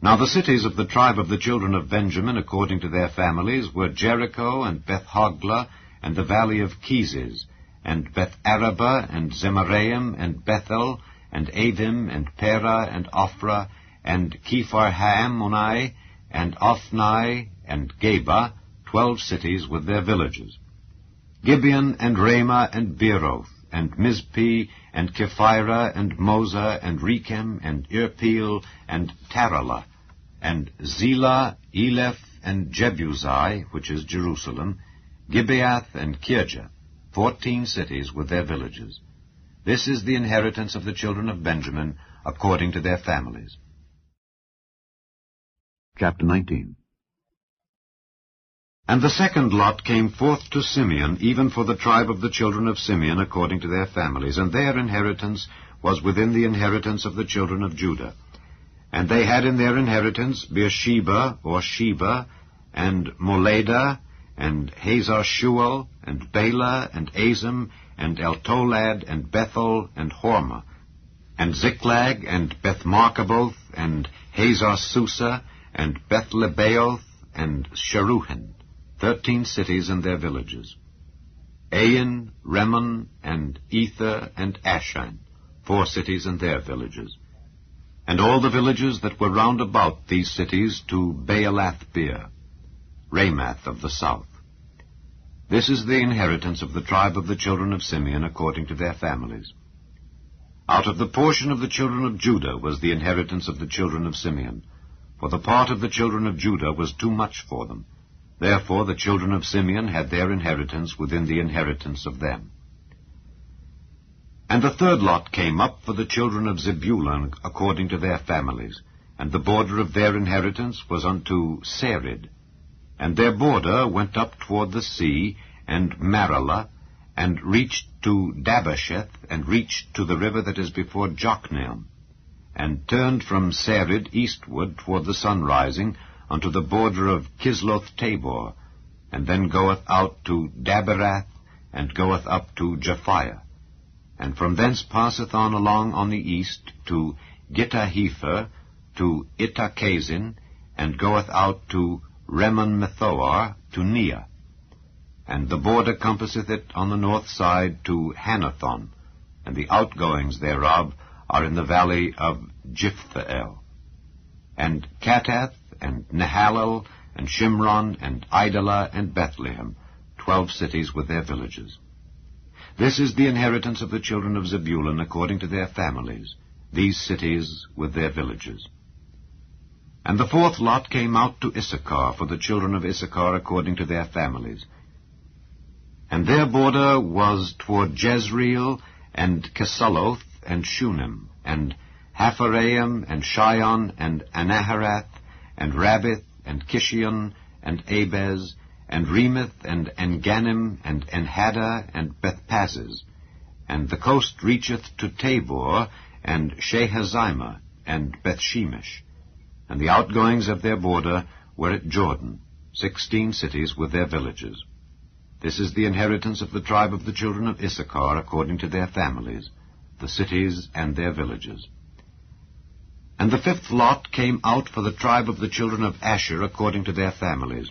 [SPEAKER 2] Now the cities of the tribe of the children of Benjamin according to their families were Jericho, and Beth-hoglah, and the valley of Keziz, and Beth-arabah, and Zemaraim, and Bethel, and Avim, and Perah, and Ophrah, and Kepharhammoni, and Ophni, and Geba, 12 cities with their villages. Gibeon, and Ramah, and Beeroth, and Mizpeh, and Kephirah, and Moza, and Rechem, and Irpeel, and Taralah, and Zelah, Eleph, and Jebusi, which is Jerusalem, Gibeath, and Kirjath, 14 cities with their villages. This is the inheritance of the children of Benjamin, according to their families.
[SPEAKER 1] Chapter 19.
[SPEAKER 2] And the second lot came forth to Simeon, even for the tribe of the children of Simeon, according to their families, and their inheritance was within the inheritance of the children of Judah. And they had in their inheritance Beersheba, or Sheba, and Moladah, and Hazar-shual, and Bela, and Azim, and Eltolad, and Bethel, and Hormah, and Ziklag, and Beth-markaboth, and Hazar-susa, and Beth-lebaoth, and Sharuhen, 13 cities and their villages. Ain, Rimmon, and Ether, and Ashan, 4 cities and their villages. And all the villages that were round about these cities to Baalath-beer, Ramath of the south. This is the inheritance of the tribe of the children of Simeon according to their families. Out of the portion of the children of Judah was the inheritance of the children of Simeon, for the part of the children of Judah was too much for them. Therefore the children of Simeon had their inheritance within the inheritance of them. And the third lot came up for the children of Zebulun according to their families, and the border of their inheritance was unto Sarid. And their border went up toward the sea, and Maralah, and reached to Dabasheth, and reached to the river that is before Jokneam, and turned from Sarid eastward toward the sun rising, unto the border of Kisloth-tabor, and then goeth out to Daberath, and goeth up to Japhiah, and from thence passeth on along on the east to Gittahepher, to Ittachazin, and goeth out to Remon-methoar, to Neah. And the border compasseth it on the north side to Hanathon, and the outgoings thereof are in the valley of Jiphtheel. And Katath, and Nahalal, and Shimron, and Idalah, and Bethlehem, 12 cities with their villages. This is the inheritance of the children of Zebulun according to their families, these cities with their villages. And the fourth lot came out to Issachar for the children of Issachar according to their families. And their border was toward Jezreel, and Kesuloth, and Shunem, and Hapharaim, and Shion, and Anaharath, and Rabbith, and Kishion, and Abez, and Remeth, and Engannim, and Enhaddah, and Bethpazzez. And the coast reacheth to Tabor, and Shehazimah, and Bethshemesh. And the outgoings of their border were at Jordan, 16 cities with their villages. This is the inheritance of the tribe of the children of Issachar according to their families, the cities and their villages. And the fifth lot came out for the tribe of the children of Asher according to their families.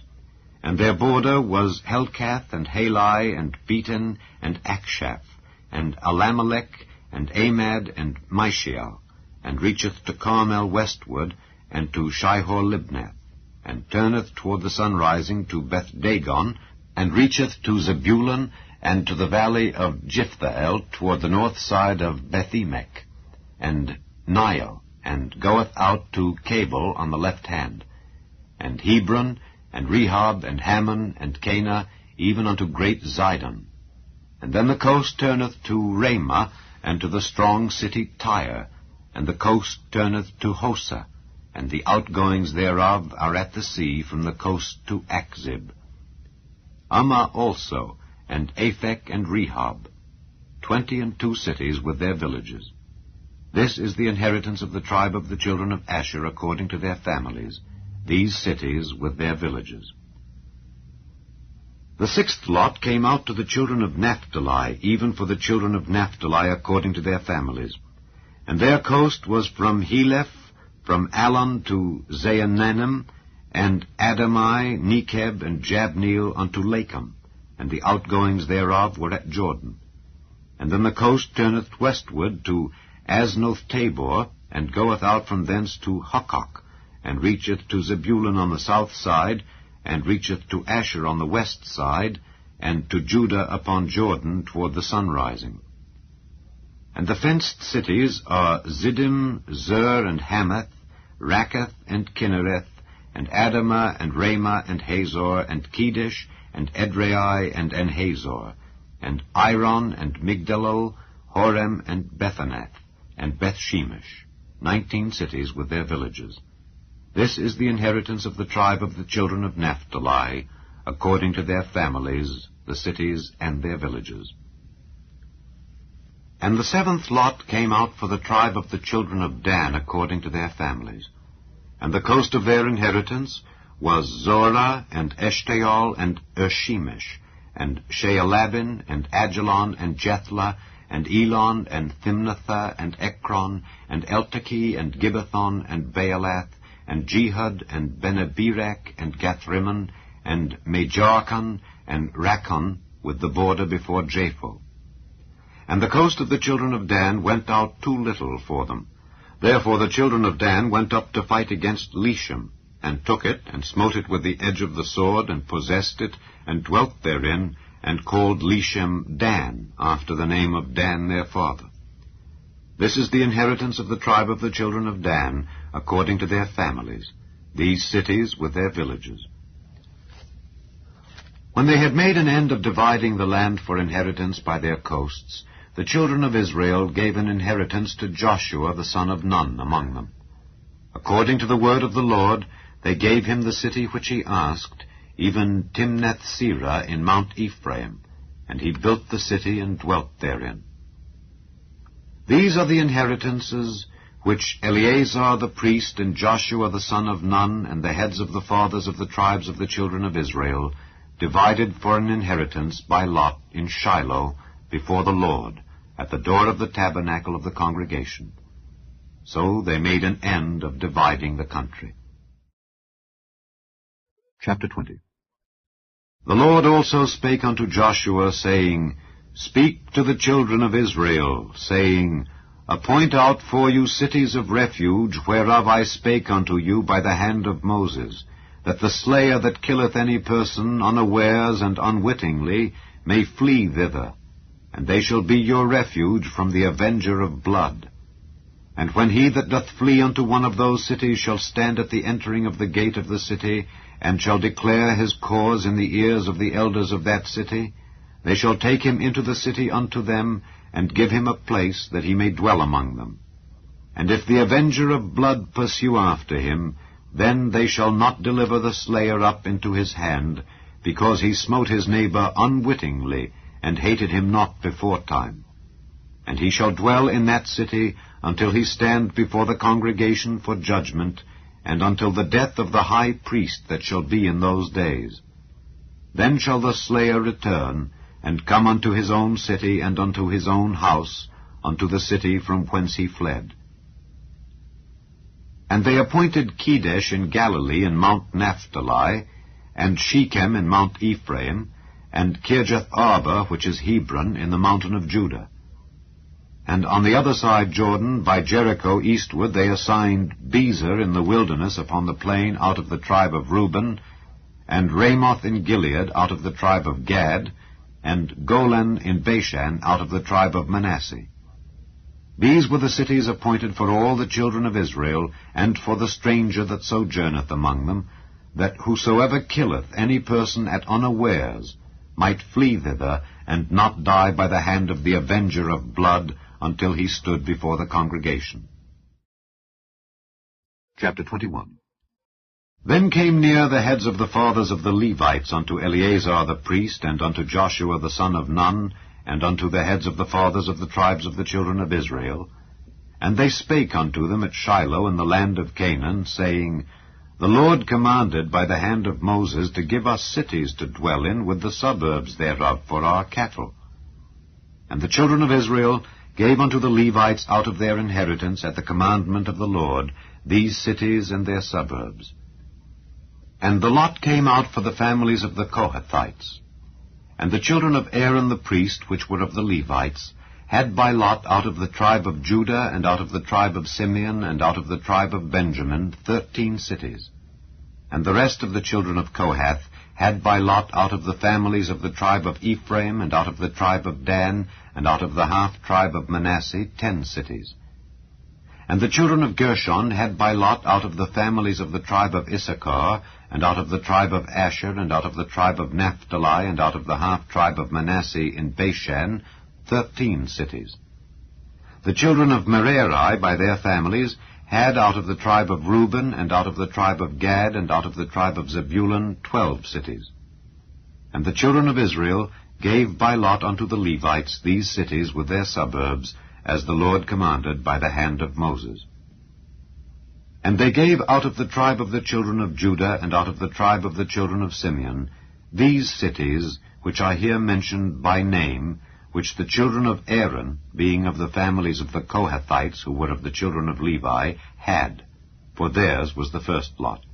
[SPEAKER 2] And their border was Helkath, and Halai, and Beton, and Akshaph, and Alamelech, and Amad, and Mishael, and reacheth to Carmel westward, and to Shihor-Libnath, and turneth toward the sunrising to Beth-Dagon, and reacheth to Zebulun, and to the valley of Jiphthahel toward the north side of Beth-Emek, and Nile, and goeth out to Cabul on the left hand, and Hebron, and Rehob, and Hammon, and Cana, even unto great Zidon. And then the coast turneth to Ramah, and to the strong city Tyre, and the coast turneth to Hosa, and the outgoings thereof are at the sea from the coast to Akzib. Ammah also, and Aphek, and Rehob, 22 cities with their villages. This is the inheritance of the tribe of the children of Asher according to their families, these cities with their villages. The sixth lot came out to the children of Naphtali, even for the children of Naphtali according to their families. And their coast was from Heleph, from Allon to Zaanannim, and Adamai, Nekeb, and Jabneel unto Lakum, and the outgoings thereof were at Jordan. And then the coast turneth westward to Aznoth Tabor, and goeth out from thence to Hukkok, and reacheth to Zebulun on the south side, and reacheth to Asher on the west side, and to Judah upon Jordan toward the sunrising. And the fenced cities are Ziddim, Zer, and Hamath, Rakkath, and Kinnereth, and Adamah, and Ramah, and Hazor, and Kedesh, and Edrei, and Enhazor, and Iron, and Migdalel, Horem, and Bethanath, and Bethshemesh, 19 cities with their villages. This is the inheritance of the tribe of the children of Naphtali, according to their families, the cities and their villages. And the seventh lot came out for the tribe of the children of Dan, according to their families. And the coast of their inheritance was Zorah, and Eshtaol, and Ershemesh, and Shealabin, and Ajalon, and Jethlah, and Elon, and Thimnathah, and Ekron, and Eltekeh, and Gibbethon, and Baalath, and Jehud, and Beneberek, and Gathrimmon, and Majarkon, and Rakkon, with the border before Japho. And the coast of the children of Dan went out too little for them. Therefore the children of Dan went up to fight against Leshem, and took it, and smote it with the edge of the sword, and possessed it, and dwelt therein, and called Leshem Dan, after the name of Dan their father. This is the inheritance of the tribe of the children of Dan, according to their families, these cities with their villages. When they had made an end of dividing the land for inheritance by their coasts, the children of Israel gave an inheritance to Joshua the son of Nun among them. According to the word of the Lord, they gave him the city which he asked, even Timnath-Serah in Mount Ephraim, and he built the city and dwelt therein. These are the inheritances which Eleazar the priest and Joshua the son of Nun and the heads of the fathers of the tribes of the children of Israel divided for an inheritance by lot in Shiloh before the Lord, at the door of the tabernacle of the congregation. So they made an end of dividing the country.
[SPEAKER 1] Chapter 20.
[SPEAKER 2] The Lord also spake unto Joshua, saying, Speak to the children of Israel, saying, Appoint out for you cities of refuge, whereof I spake unto you by the hand of Moses, that the slayer that killeth any person unawares and unwittingly may flee thither, and they shall be your refuge from the avenger of blood. And when he that doth flee unto one of those cities shall stand at the entering of the gate of the city, and shall declare his cause in the ears of the elders of that city, they shall take him into the city unto them, and give him a place that he may dwell among them. And if the avenger of blood pursue after him, then they shall not deliver the slayer up into his hand, because he smote his neighbor unwittingly, and hated him not beforetime. And he shall dwell in that city until he stand before the congregation for judgment, and until the death of the high priest that shall be in those days. Then shall the slayer return, and come unto his own city and unto his own house, unto the city from whence he fled. And they appointed Kedesh in Galilee in Mount Naphtali, and Shechem in Mount Ephraim, and Kirjath-arba, which is Hebron, in the mountain of Judah. And on the other side Jordan, by Jericho eastward, they assigned Bezer in the wilderness upon the plain out of the tribe of Reuben, and Ramoth in Gilead out of the tribe of Gad, and Golan in Bashan out of the tribe of Manasseh. These were the cities appointed for all the children of Israel, and for the stranger that sojourneth among them, that whosoever killeth any person at unawares might flee thither, and not die by the hand of the avenger of blood, until he stood before the congregation.
[SPEAKER 1] Chapter 21.
[SPEAKER 2] Then came near the heads of the fathers of the Levites unto Eleazar the priest, and unto Joshua the son of Nun, and unto the heads of the fathers of the tribes of the children of Israel. And they spake unto them at Shiloh in the land of Canaan, saying, The Lord commanded by the hand of Moses to give us cities to dwell in, with the suburbs thereof for our cattle. And the children of Israel gave unto the Levites out of their inheritance at the commandment of the Lord these cities and their suburbs. And the lot came out for the families of the Kohathites. And the children of Aaron the priest, which were of the Levites, had by lot out of the tribe of Judah, and out of the tribe of Simeon, and out of the tribe of Benjamin, 13 cities. And the rest of the children of Kohath had by lot out of the families of the tribe of Ephraim, and out of the tribe of Dan, and out of the half-tribe of Manasseh, 10 cities. And the children of Gershon had by lot out of the families of the tribe of Issachar, and out of the tribe of Asher, and out of the tribe of Naphtali, and out of the half-tribe of Manasseh in Bashan, 13 cities. The children of Merari by their families had out of the tribe of Reuben, and out of the tribe of Gad, and out of the tribe of Zebulun, 12 cities. And the children of Israel gave by lot unto the Levites these cities with their suburbs, as the Lord commanded by the hand of Moses. And they gave out of the tribe of the children of Judah, and out of the tribe of the children of Simeon, these cities, which are here mentioned by name, which the children of Aaron, being of the families of the Kohathites, who were of the children of Levi, had, for theirs was the first lot.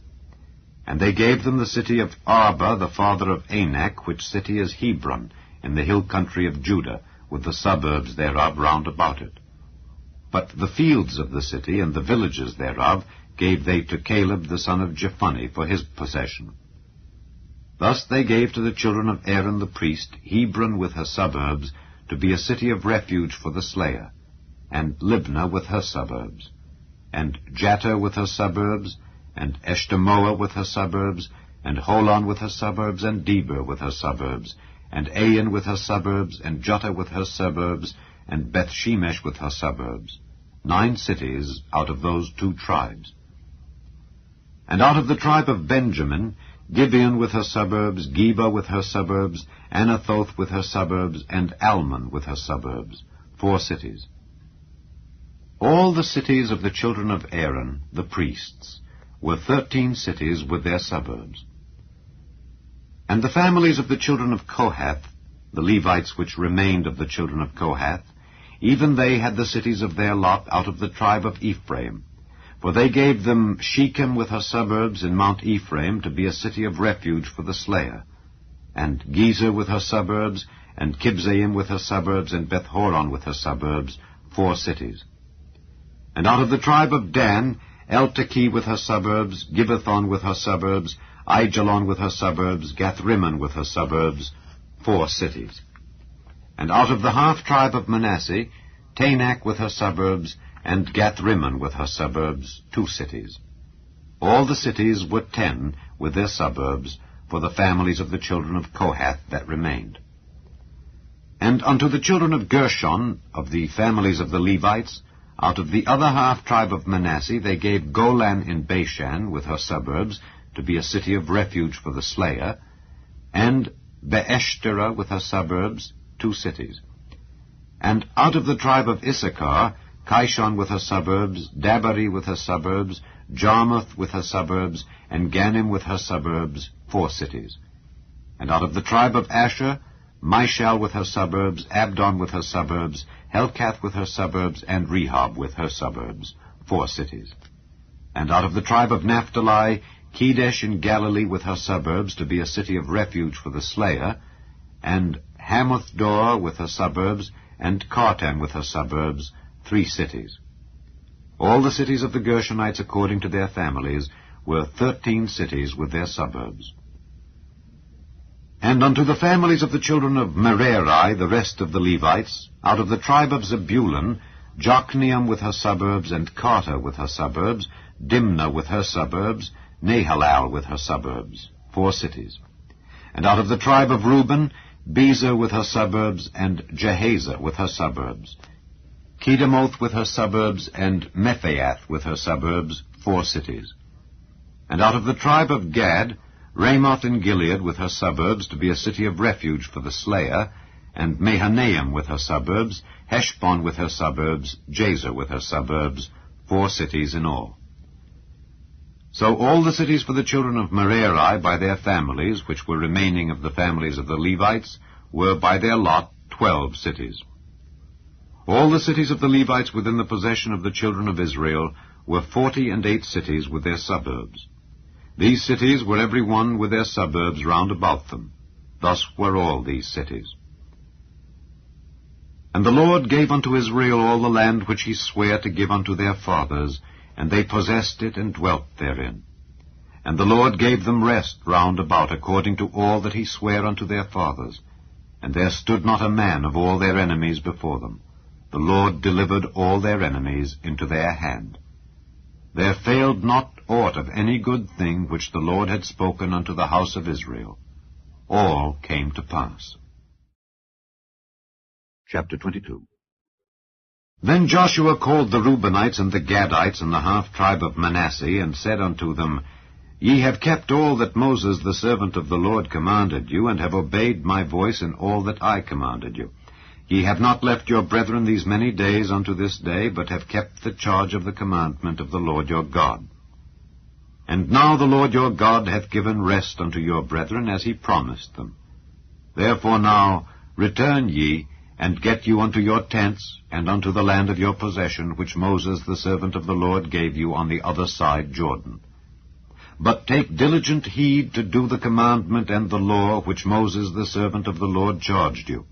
[SPEAKER 2] And they gave them the city of Arba, the father of Anak, which city is Hebron, in the hill country of Judah, with the suburbs thereof round about it. But the fields of the city and the villages thereof gave they to Caleb the son of Jephunneh for his possession. Thus they gave to the children of Aaron the priest Hebron with her suburbs, to be a city of refuge for the slayer, and Libnah with her suburbs, and Jatter with her suburbs, and Eshtemoa with her suburbs, and Holon with her suburbs, and Debir with her suburbs, and Ain with her suburbs, and Juttah with her suburbs, and Beth-shemesh with her suburbs, 9 cities out of those 2 tribes. And out of the tribe of Benjamin, Gibeon with her suburbs, Geba with her suburbs, Anathoth with her suburbs, and Almon with her suburbs, 4 cities. All the cities of the children of Aaron, the priests, were 13 cities with their suburbs. And the families of the children of Kohath, the Levites which remained of the children of Kohath, even they had the cities of their lot out of the tribe of Ephraim. For they gave them Shechem with her suburbs in Mount Ephraim, to be a city of refuge for the slayer, and Gezer with her suburbs, and Kibzaim with her suburbs, and Beth-horon with her suburbs, 4 cities. And out of the tribe of Dan, Eltekeh with her suburbs, Gibbethon with her suburbs, Aijalon with her suburbs, Gathrimmon with her suburbs, 4 cities. And out of the half-tribe of Manasseh, Taanach with her suburbs, and Gathrimmon with her suburbs, 2 cities. All the cities were 10 with their suburbs, for the families of the children of Kohath that remained. And unto the children of Gershon, of the families of the Levites, out of the other half-tribe of Manasseh, they gave Golan in Bashan with her suburbs, to be a city of refuge for the slayer, and Beeshtera with her suburbs, 2 cities. And out of the tribe of Issachar, Kishon with her suburbs, Dabari with her suburbs, Jarmuth with her suburbs, and Ganim with her suburbs, 4 cities. And out of the tribe of Asher, Mishal with her suburbs, Abdon with her suburbs, Helkath with her suburbs, and Rehob with her suburbs, 4 cities. And out of the tribe of Naphtali, Kedesh in Galilee with her suburbs, to be a city of refuge for the slayer, and Hamath-dor with her suburbs, and Kartan with her suburbs, 3 cities. All the cities of the Gershonites according to their families were 13 cities with their suburbs. And unto the families of the children of Merari, the rest of the Levites, out of the tribe of Zebulun, Jokneam with her suburbs, and Carter with her suburbs, Dimnah with her suburbs, Nahalal with her suburbs, 4 cities. And out of the tribe of Reuben, Bezer with her suburbs, and Jehazer with her suburbs, Kedemoth with her suburbs, and Mephaath with her suburbs, 4 cities. And out of the tribe of Gad, Ramoth in Gilead with her suburbs, to be a city of refuge for the slayer, and Mahanaim with her suburbs, Heshbon with her suburbs, Jazer with her suburbs, 4 cities in all. So all the cities for the children of Merari by their families, which were remaining of the families of the Levites, were by their lot 12 cities. All the cities of the Levites within the possession of the children of Israel were 48 cities with their suburbs. These cities were every one with their suburbs round about them. Thus were all these cities. And the Lord gave unto Israel all the land which he sware to give unto their fathers, and they possessed it and dwelt therein. And the Lord gave them rest round about according to all that he sware unto their fathers, and there stood not a man of all their enemies before them. The Lord delivered all their enemies into their hand. There failed not aught of any good thing which the Lord had spoken unto the house of Israel. All came to pass.
[SPEAKER 1] Chapter 22.
[SPEAKER 2] Then Joshua called the Reubenites and the Gadites and the half-tribe of Manasseh, and said unto them, Ye have kept all that Moses the servant of the Lord commanded you, and have obeyed my voice in all that I commanded you. Ye have not left your brethren these many days unto this day, but have kept the charge of the commandment of the Lord your God. And now the Lord your God hath given rest unto your brethren, as he promised them. Therefore now return ye, and get you unto your tents, and unto the land of your possession, which Moses the servant of the Lord gave you on the other side Jordan. But take diligent heed to do the commandment and the law which Moses the servant of the Lord charged you,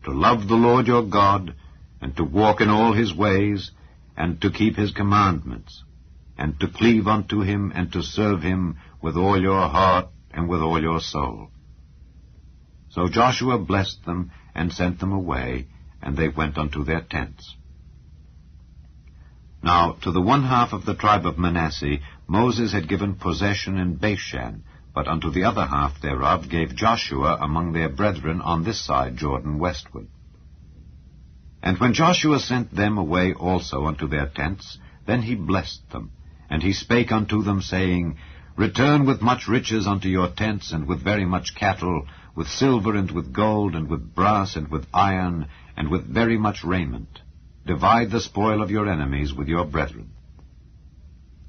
[SPEAKER 2] to love the Lord your God, and to walk in all his ways, and to keep his commandments, and to cleave unto him, and to serve him with all your heart and with all your soul. So Joshua blessed them, and sent them away, and they went unto their tents. Now to the one half of the tribe of Manasseh Moses had given possession in Bashan, but unto the other half thereof gave Joshua among their brethren on this side Jordan westward. And when Joshua sent them away also unto their tents, then he blessed them, and he spake unto them, saying, Return with much riches unto your tents, and with very much cattle, with silver, and with gold, and with brass, and with iron, and with very much raiment. Divide the spoil of your enemies with your brethren.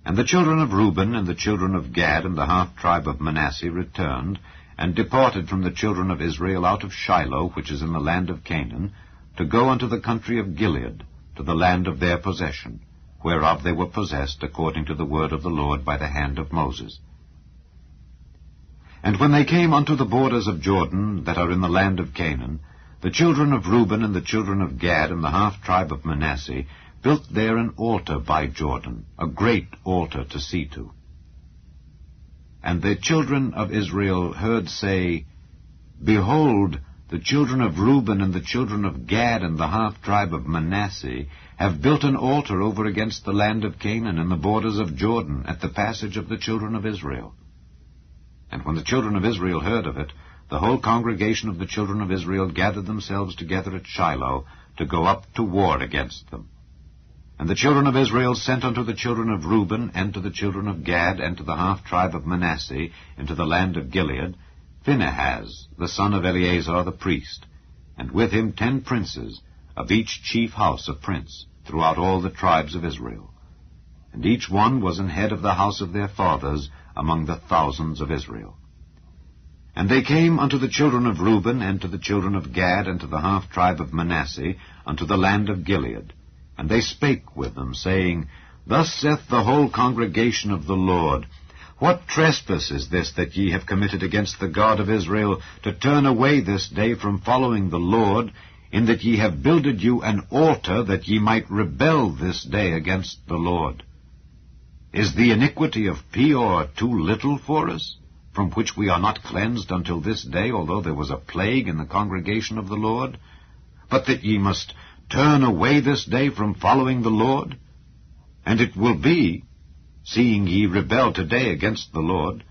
[SPEAKER 2] And the children of Reuben and the children of Gad and the half-tribe of Manasseh returned, and departed from the children of Israel out of Shiloh, which is in the land of Canaan, to go unto the country of Gilead, to the land of their possession, whereof they were possessed according to the word of the Lord by the hand of Moses. And when they came unto the borders of Jordan, that are in the land of Canaan, the children of Reuben and the children of Gad and the half-tribe of Manasseh built there an altar by Jordan, a great altar to see to. And the children of Israel heard say, Behold, the children of Reuben and the children of Gad and the half-tribe of Manasseh have built an altar over against the land of Canaan in the borders of Jordan, at the passage of the children of Israel. And when the children of Israel heard of it, the whole congregation of the children of Israel gathered themselves together at Shiloh to go up to war against them. And the children of Israel sent unto the children of Reuben, and to the children of Gad, and to the half-tribe of Manasseh, into the land of Gilead, Phinehas, the son of Eleazar the priest, and with him 10 princes, of each chief house a prince, throughout all the tribes of Israel. And each one was an head of the house of their fathers among the thousands of Israel. And they came unto the children of Reuben, and to the children of Gad, and to the half-tribe of Manasseh, unto the land of Gilead. And they spake with them, saying, Thus saith the whole congregation of the Lord, What trespass is this that ye have committed against the God of Israel, to turn away this day from following the Lord, in that ye have builded you an altar, that ye might rebel this day against the Lord? Is the iniquity of Peor too little for us, from which we are not cleansed until this day, although there was a plague in the congregation of the Lord? But that ye must turn away this day from following the Lord? And it will be, seeing ye rebel today against the Lord,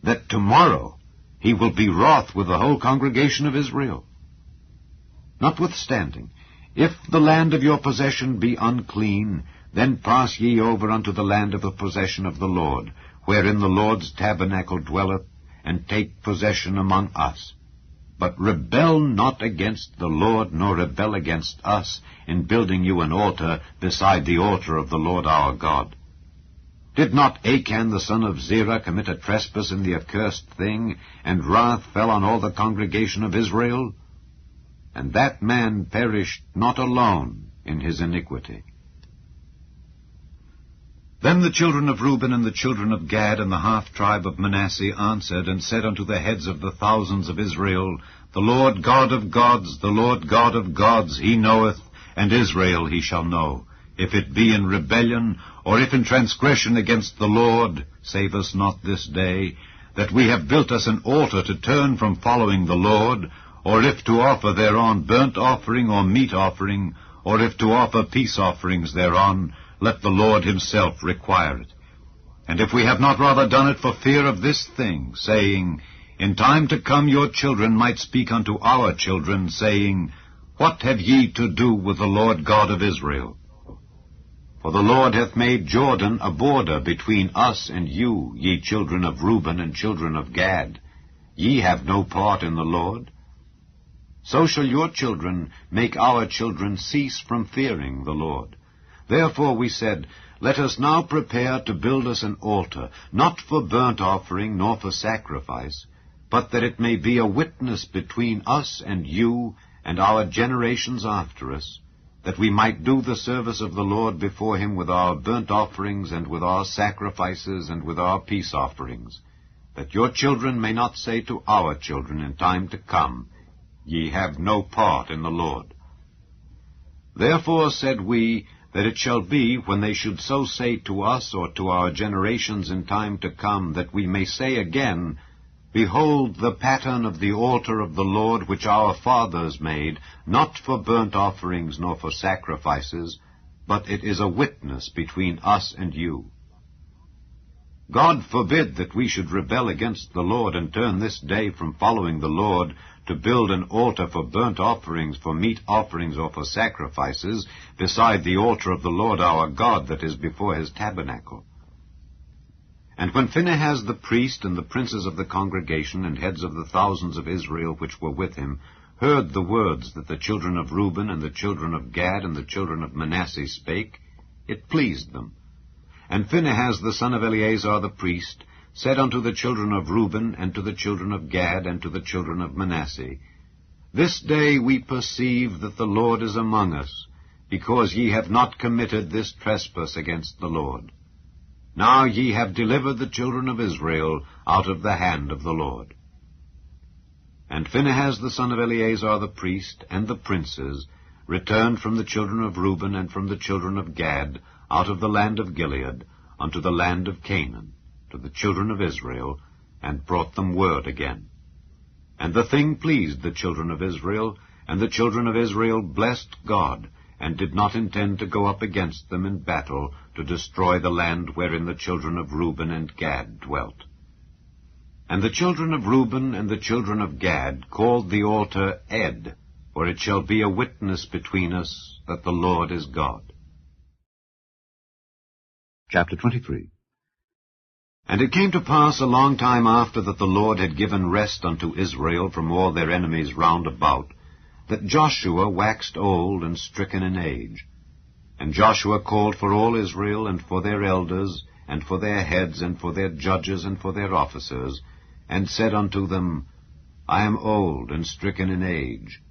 [SPEAKER 2] that tomorrow he will be wroth with the whole congregation of Israel. Notwithstanding, if the land of your possession be unclean, then pass ye over unto the land of the possession of the Lord, wherein the Lord's tabernacle dwelleth, and take possession among us. But rebel not against the Lord, nor rebel against us, in building you an altar beside the altar of the Lord our God. Did not Achan the son of Zerah commit a trespass in the accursed thing, and wrath fell on all the congregation of Israel? And that man perished not alone in his iniquity. Then the children of Reuben and the children of Gad and the half-tribe of Manasseh answered and said unto the heads of the thousands of Israel, The Lord God of gods, the Lord God of gods, he knoweth, and Israel he shall know. If it be in rebellion, or if in transgression against the Lord, save us not this day, that we have built us an altar to turn from following the Lord, or if to offer thereon burnt offering or meat offering, or if to offer peace offerings thereon, let the Lord himself require it. And if we have not rather done it for fear of this thing, saying, In time to come your children might speak unto our children, saying, What have ye to do with the Lord God of Israel? For the Lord hath made Jordan a border between us and you, ye children of Reuben and children of Gad. Ye have no part in the Lord. So shall your children make our children cease from fearing the Lord. Therefore we said, Let us now prepare to build us an altar, not for burnt offering nor for sacrifice, but that it may be a witness between us and you and our generations after us, that we might do the service of the Lord before him with our burnt offerings and with our sacrifices and with our peace offerings, that your children may not say to our children in time to come, Ye have no part in the Lord. Therefore said we, that it shall be, when they should so say to us or to our generations in time to come, that we may say again, Behold the pattern of the altar of the Lord which our fathers made, not for burnt offerings nor for sacrifices, but it is a witness between us and you. God forbid that we should rebel against the Lord and turn this day from following the Lord, to build an altar for burnt offerings, for meat offerings, or for sacrifices, beside the altar of the Lord our God that is before his tabernacle. And when Phinehas the priest and the princes of the congregation and heads of the thousands of Israel which were with him heard the words that the children of Reuben and the children of Gad and the children of Manasseh spake, it pleased them. And Phinehas the son of Eleazar the priest said unto the children of Reuben, and to the children of Gad, and to the children of Manasseh, This day we perceive that the Lord is among us, because ye have not committed this trespass against the Lord. Now ye have delivered the children of Israel out of the hand of the Lord. And Phinehas the son of Eleazar the priest, and the princes, returned from the children of Reuben and from the children of Gad, out of the land of Gilead, unto the land of Canaan, to the children of Israel, and brought them word again. And the thing pleased the children of Israel, and the children of Israel blessed God, and did not intend to go up against them in battle, to destroy the land wherein the children of Reuben and Gad dwelt. And the children of Reuben and the children of Gad called the altar Ed, for it shall be a witness between us that the Lord is God.
[SPEAKER 1] Chapter 23.
[SPEAKER 2] And it came to pass a long time after that the Lord had given rest unto Israel from all their enemies round about, that Joshua waxed old and stricken in age. And Joshua called for all Israel, and for their elders, and for their heads, and for their judges, and for their officers, and said unto them, I am old and stricken in age,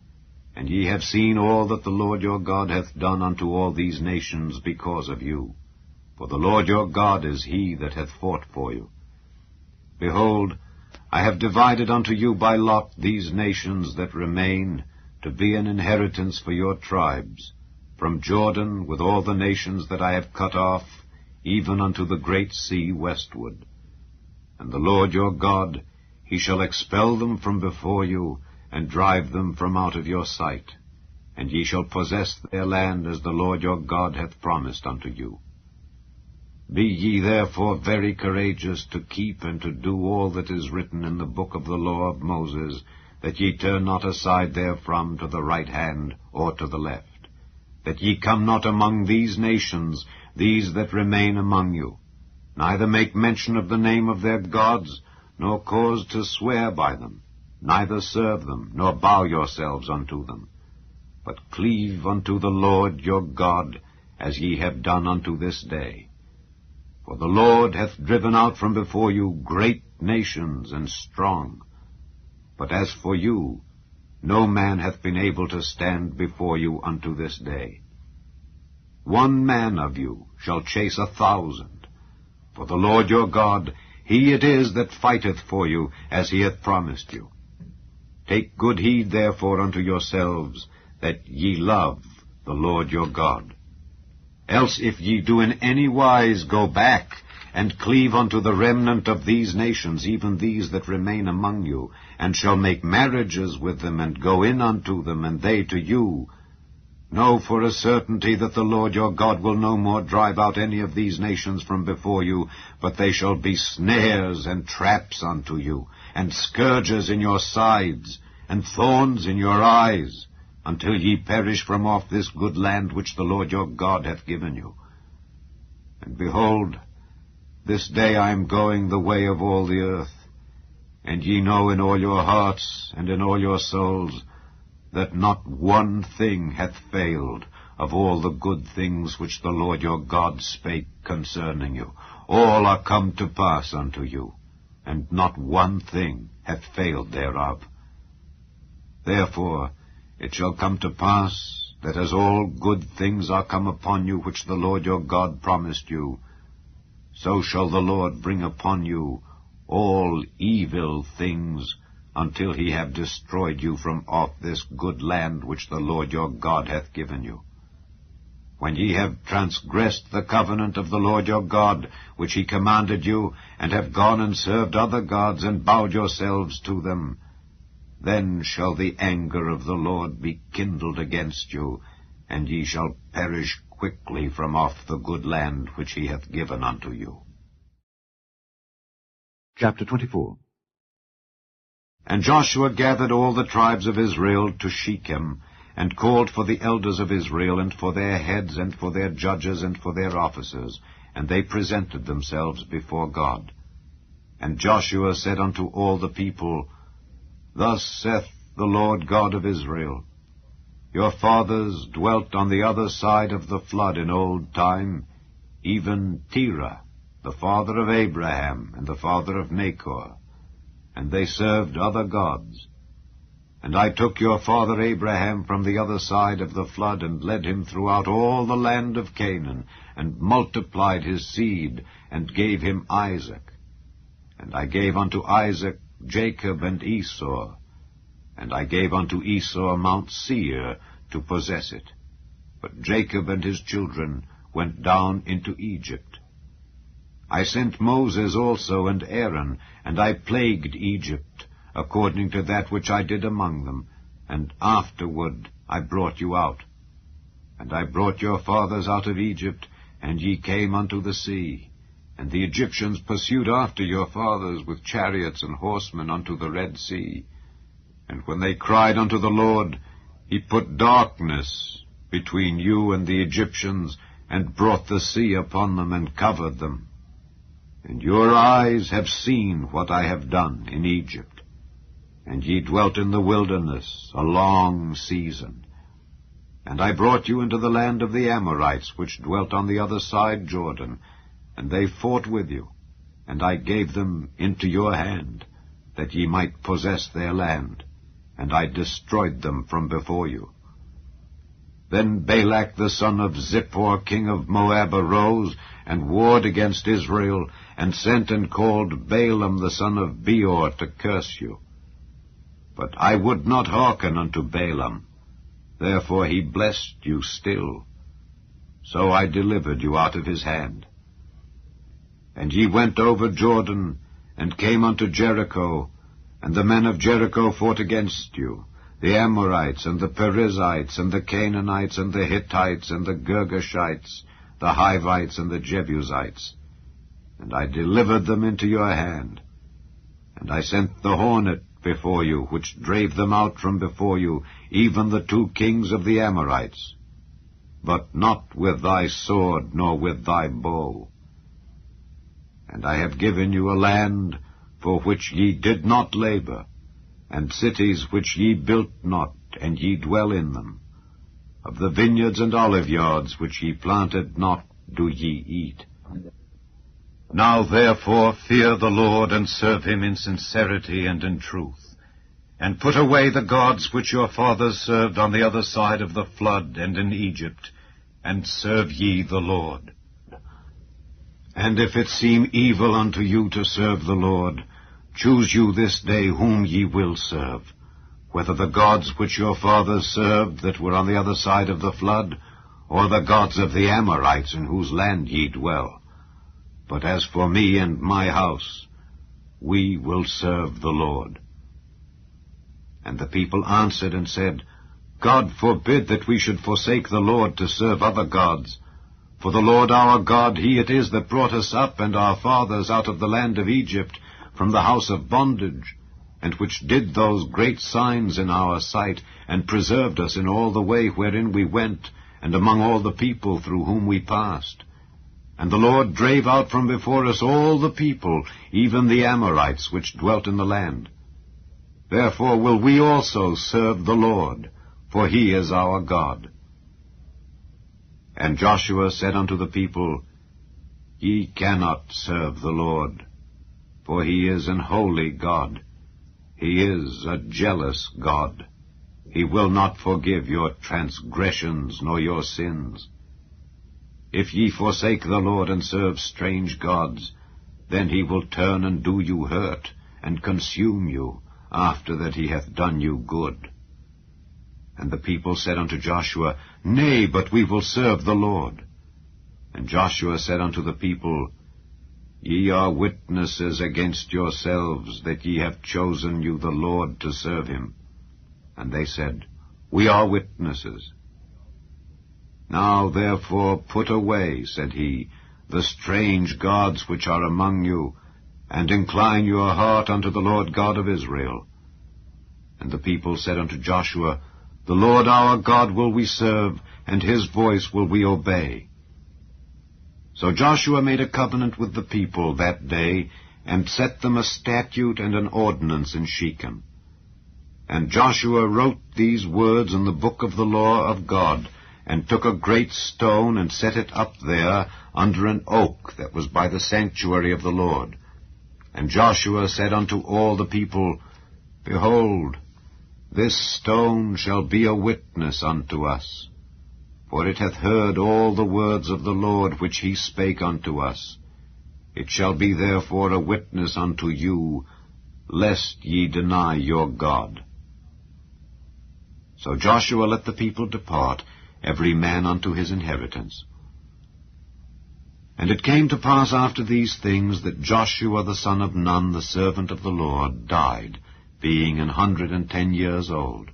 [SPEAKER 2] and ye have seen all that the Lord your God hath done unto all these nations because of you. for the Lord your God is he that hath fought for you. Behold, I have divided unto you by lot these nations that remain, to be an inheritance for your tribes, from Jordan with all the nations that I have cut off, even unto the great sea westward. And the Lord your God, he shall expel them from before you, and drive them from out of your sight. And ye shall possess their land as the Lord your God hath promised unto you. Be ye therefore very courageous to keep and to do all that is written in the book of the law of Moses, that ye turn not aside therefrom to the right hand or to the left, that ye come not among these nations, these that remain among you, neither make mention of the name of their gods, nor cause to swear by them, neither serve them, nor bow yourselves unto them, but cleave unto the Lord your God, as ye have done unto this day. For the Lord hath driven out from before you great nations and strong. But as for you, no man hath been able to stand before you unto this day. 1 man of you shall chase 1,000. For the Lord your God, he it is that fighteth for you, as he hath promised you. Take good heed therefore unto yourselves, that ye love the Lord your God. Else if ye do in any wise go back, and cleave unto the remnant of these nations, even these that remain among you, and shall make marriages with them, and go in unto them, and they to you, know for a certainty that the Lord your God will no more drive out any of these nations from before you, but they shall be snares and traps unto you, and scourges in your sides, and thorns in your eyes, until ye perish from off this good land which the Lord your God hath given you. And behold, this day I am going the way of all the earth, and ye know in all your hearts and in all your souls that not one thing hath failed of all the good things which the Lord your God spake concerning you. All are come to pass unto you, and not one thing hath failed thereof. Therefore it shall come to pass, that as all good things are come upon you which the Lord your God promised you, so shall the Lord bring upon you all evil things, until he have destroyed you from off this good land which the Lord your God hath given you. When ye have transgressed the covenant of the Lord your God, which he commanded you, and have gone and served other gods, and bowed yourselves to them, then shall the anger of the Lord be kindled against you, and ye shall perish quickly from off the good land which he hath given unto you.
[SPEAKER 1] Chapter 24.
[SPEAKER 2] And Joshua gathered all the tribes of Israel to Shechem, and called for the elders of Israel, and for their heads, and for their judges, and for their officers, and they presented themselves before God. And Joshua said unto all the people, Thus saith the Lord God of Israel, Your fathers dwelt on the other side of the flood in old time, even Terah, the father of Abraham, and the father of Nachor, and they served other gods. And I took your father Abraham from the other side of the flood, and led him throughout all the land of Canaan, and multiplied his seed, and gave him Isaac. And I gave unto Isaac Jacob and Esau, and I gave unto Esau Mount Seir to possess it. But Jacob and his children went down into Egypt. I sent Moses also and Aaron, and I plagued Egypt, according to that which I did among them, and afterward I brought you out. And I brought your fathers out of Egypt, and ye came unto the sea. And the Egyptians pursued after your fathers with chariots and horsemen unto the Red Sea. And when they cried unto the Lord, he put darkness between you and the Egyptians, and brought the sea upon them, and covered them. And your eyes have seen what I have done in Egypt. And ye dwelt in the wilderness a long season. And I brought you into the land of the Amorites, which dwelt on the other side Jordan, and they fought with you, and I gave them into your hand, that ye might possess their land, and I destroyed them from before you. Then Balak the son of Zippor, king of Moab, arose and warred against Israel, and sent and called Balaam the son of Beor to curse you. But I would not hearken unto Balaam, therefore he blessed you still. So I delivered you out of his hand. And ye went over Jordan, and came unto Jericho, and the men of Jericho fought against you, the Amorites, and the Perizzites, and the Canaanites, and the Hittites, and the Girgashites, the Hivites, and the Jebusites. And I delivered them into your hand. And I sent the hornet before you, which drave them out from before you, even the 2 kings of the Amorites. But not with thy sword, nor with thy bow. And I have given you a land for which ye did not labor, and cities which ye built not, and ye dwell in them. Of the vineyards and oliveyards which ye planted not do ye eat. Now therefore fear the Lord, and serve him in sincerity and in truth, and put away the gods which your fathers served on the other side of the flood and in Egypt, and serve ye the Lord. And if it seem evil unto you to serve the Lord, choose you this day whom ye will serve, whether the gods which your fathers served that were on the other side of the flood, or the gods of the Amorites in whose land ye dwell. But as for me and my house, we will serve the Lord. And the people answered and said, God forbid that we should forsake the Lord to serve other gods. For the Lord our God, he it is that brought us up and our fathers out of the land of Egypt, from the house of bondage, and which did those great signs in our sight, and preserved us in all the way wherein we went, and among all the people through whom we passed. And the Lord drave out from before us all the people, even the Amorites which dwelt in the land. Therefore will we also serve the Lord, for he is our God. And Joshua said unto the people, Ye cannot serve the Lord, for he is an holy God. He is a jealous God. He will not forgive your transgressions nor your sins. If ye forsake the Lord and serve strange gods, then he will turn and do you hurt, and consume you, after that he hath done you good. And the people said unto Joshua, Nay, but we will serve the Lord. And Joshua said unto the people, Ye are witnesses against yourselves that ye have chosen you the Lord to serve him. And they said, We are witnesses. Now therefore put away, said he, the strange gods which are among you, and incline your heart unto the Lord God of Israel. And the people said unto Joshua, The Lord our God will we serve, and his voice will we obey. So Joshua made a covenant with the people that day, and set them a statute and an ordinance in Shechem. And Joshua wrote these words in the book of the law of God, and took a great stone, and set it up there under an oak that was by the sanctuary of the Lord. And Joshua said unto all the people, Behold, this stone shall be a witness unto us, for it hath heard all the words of the Lord which he spake unto us. It shall be therefore a witness unto you, lest ye deny your God. So Joshua let the people depart, every man unto his inheritance. And it came to pass after these things that Joshua the son of Nun, the servant of the Lord, died, being 110 years old.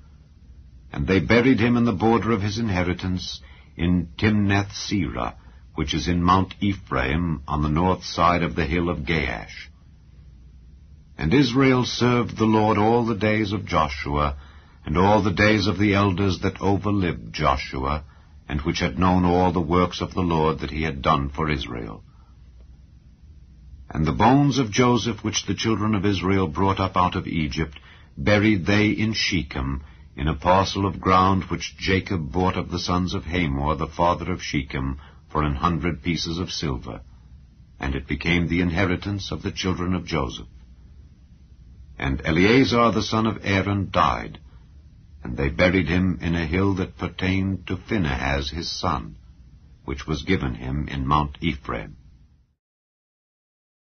[SPEAKER 2] And they buried him in the border of his inheritance in Timnath-Serah, which is in Mount Ephraim, on the north side of the hill of Gaash. And Israel served the Lord all the days of Joshua, and all the days of the elders that overlived Joshua, and which had known all the works of the Lord that he had done for Israel. And the bones of Joseph, which the children of Israel brought up out of Egypt, buried they in Shechem, in a parcel of ground which Jacob bought of the sons of Hamor, the father of Shechem, for 100 pieces of silver. And it became the inheritance of the children of Joseph. And Eleazar the son of Aaron died, And they buried him in a hill that pertained to Phinehas his son, which was given him in Mount Ephraim.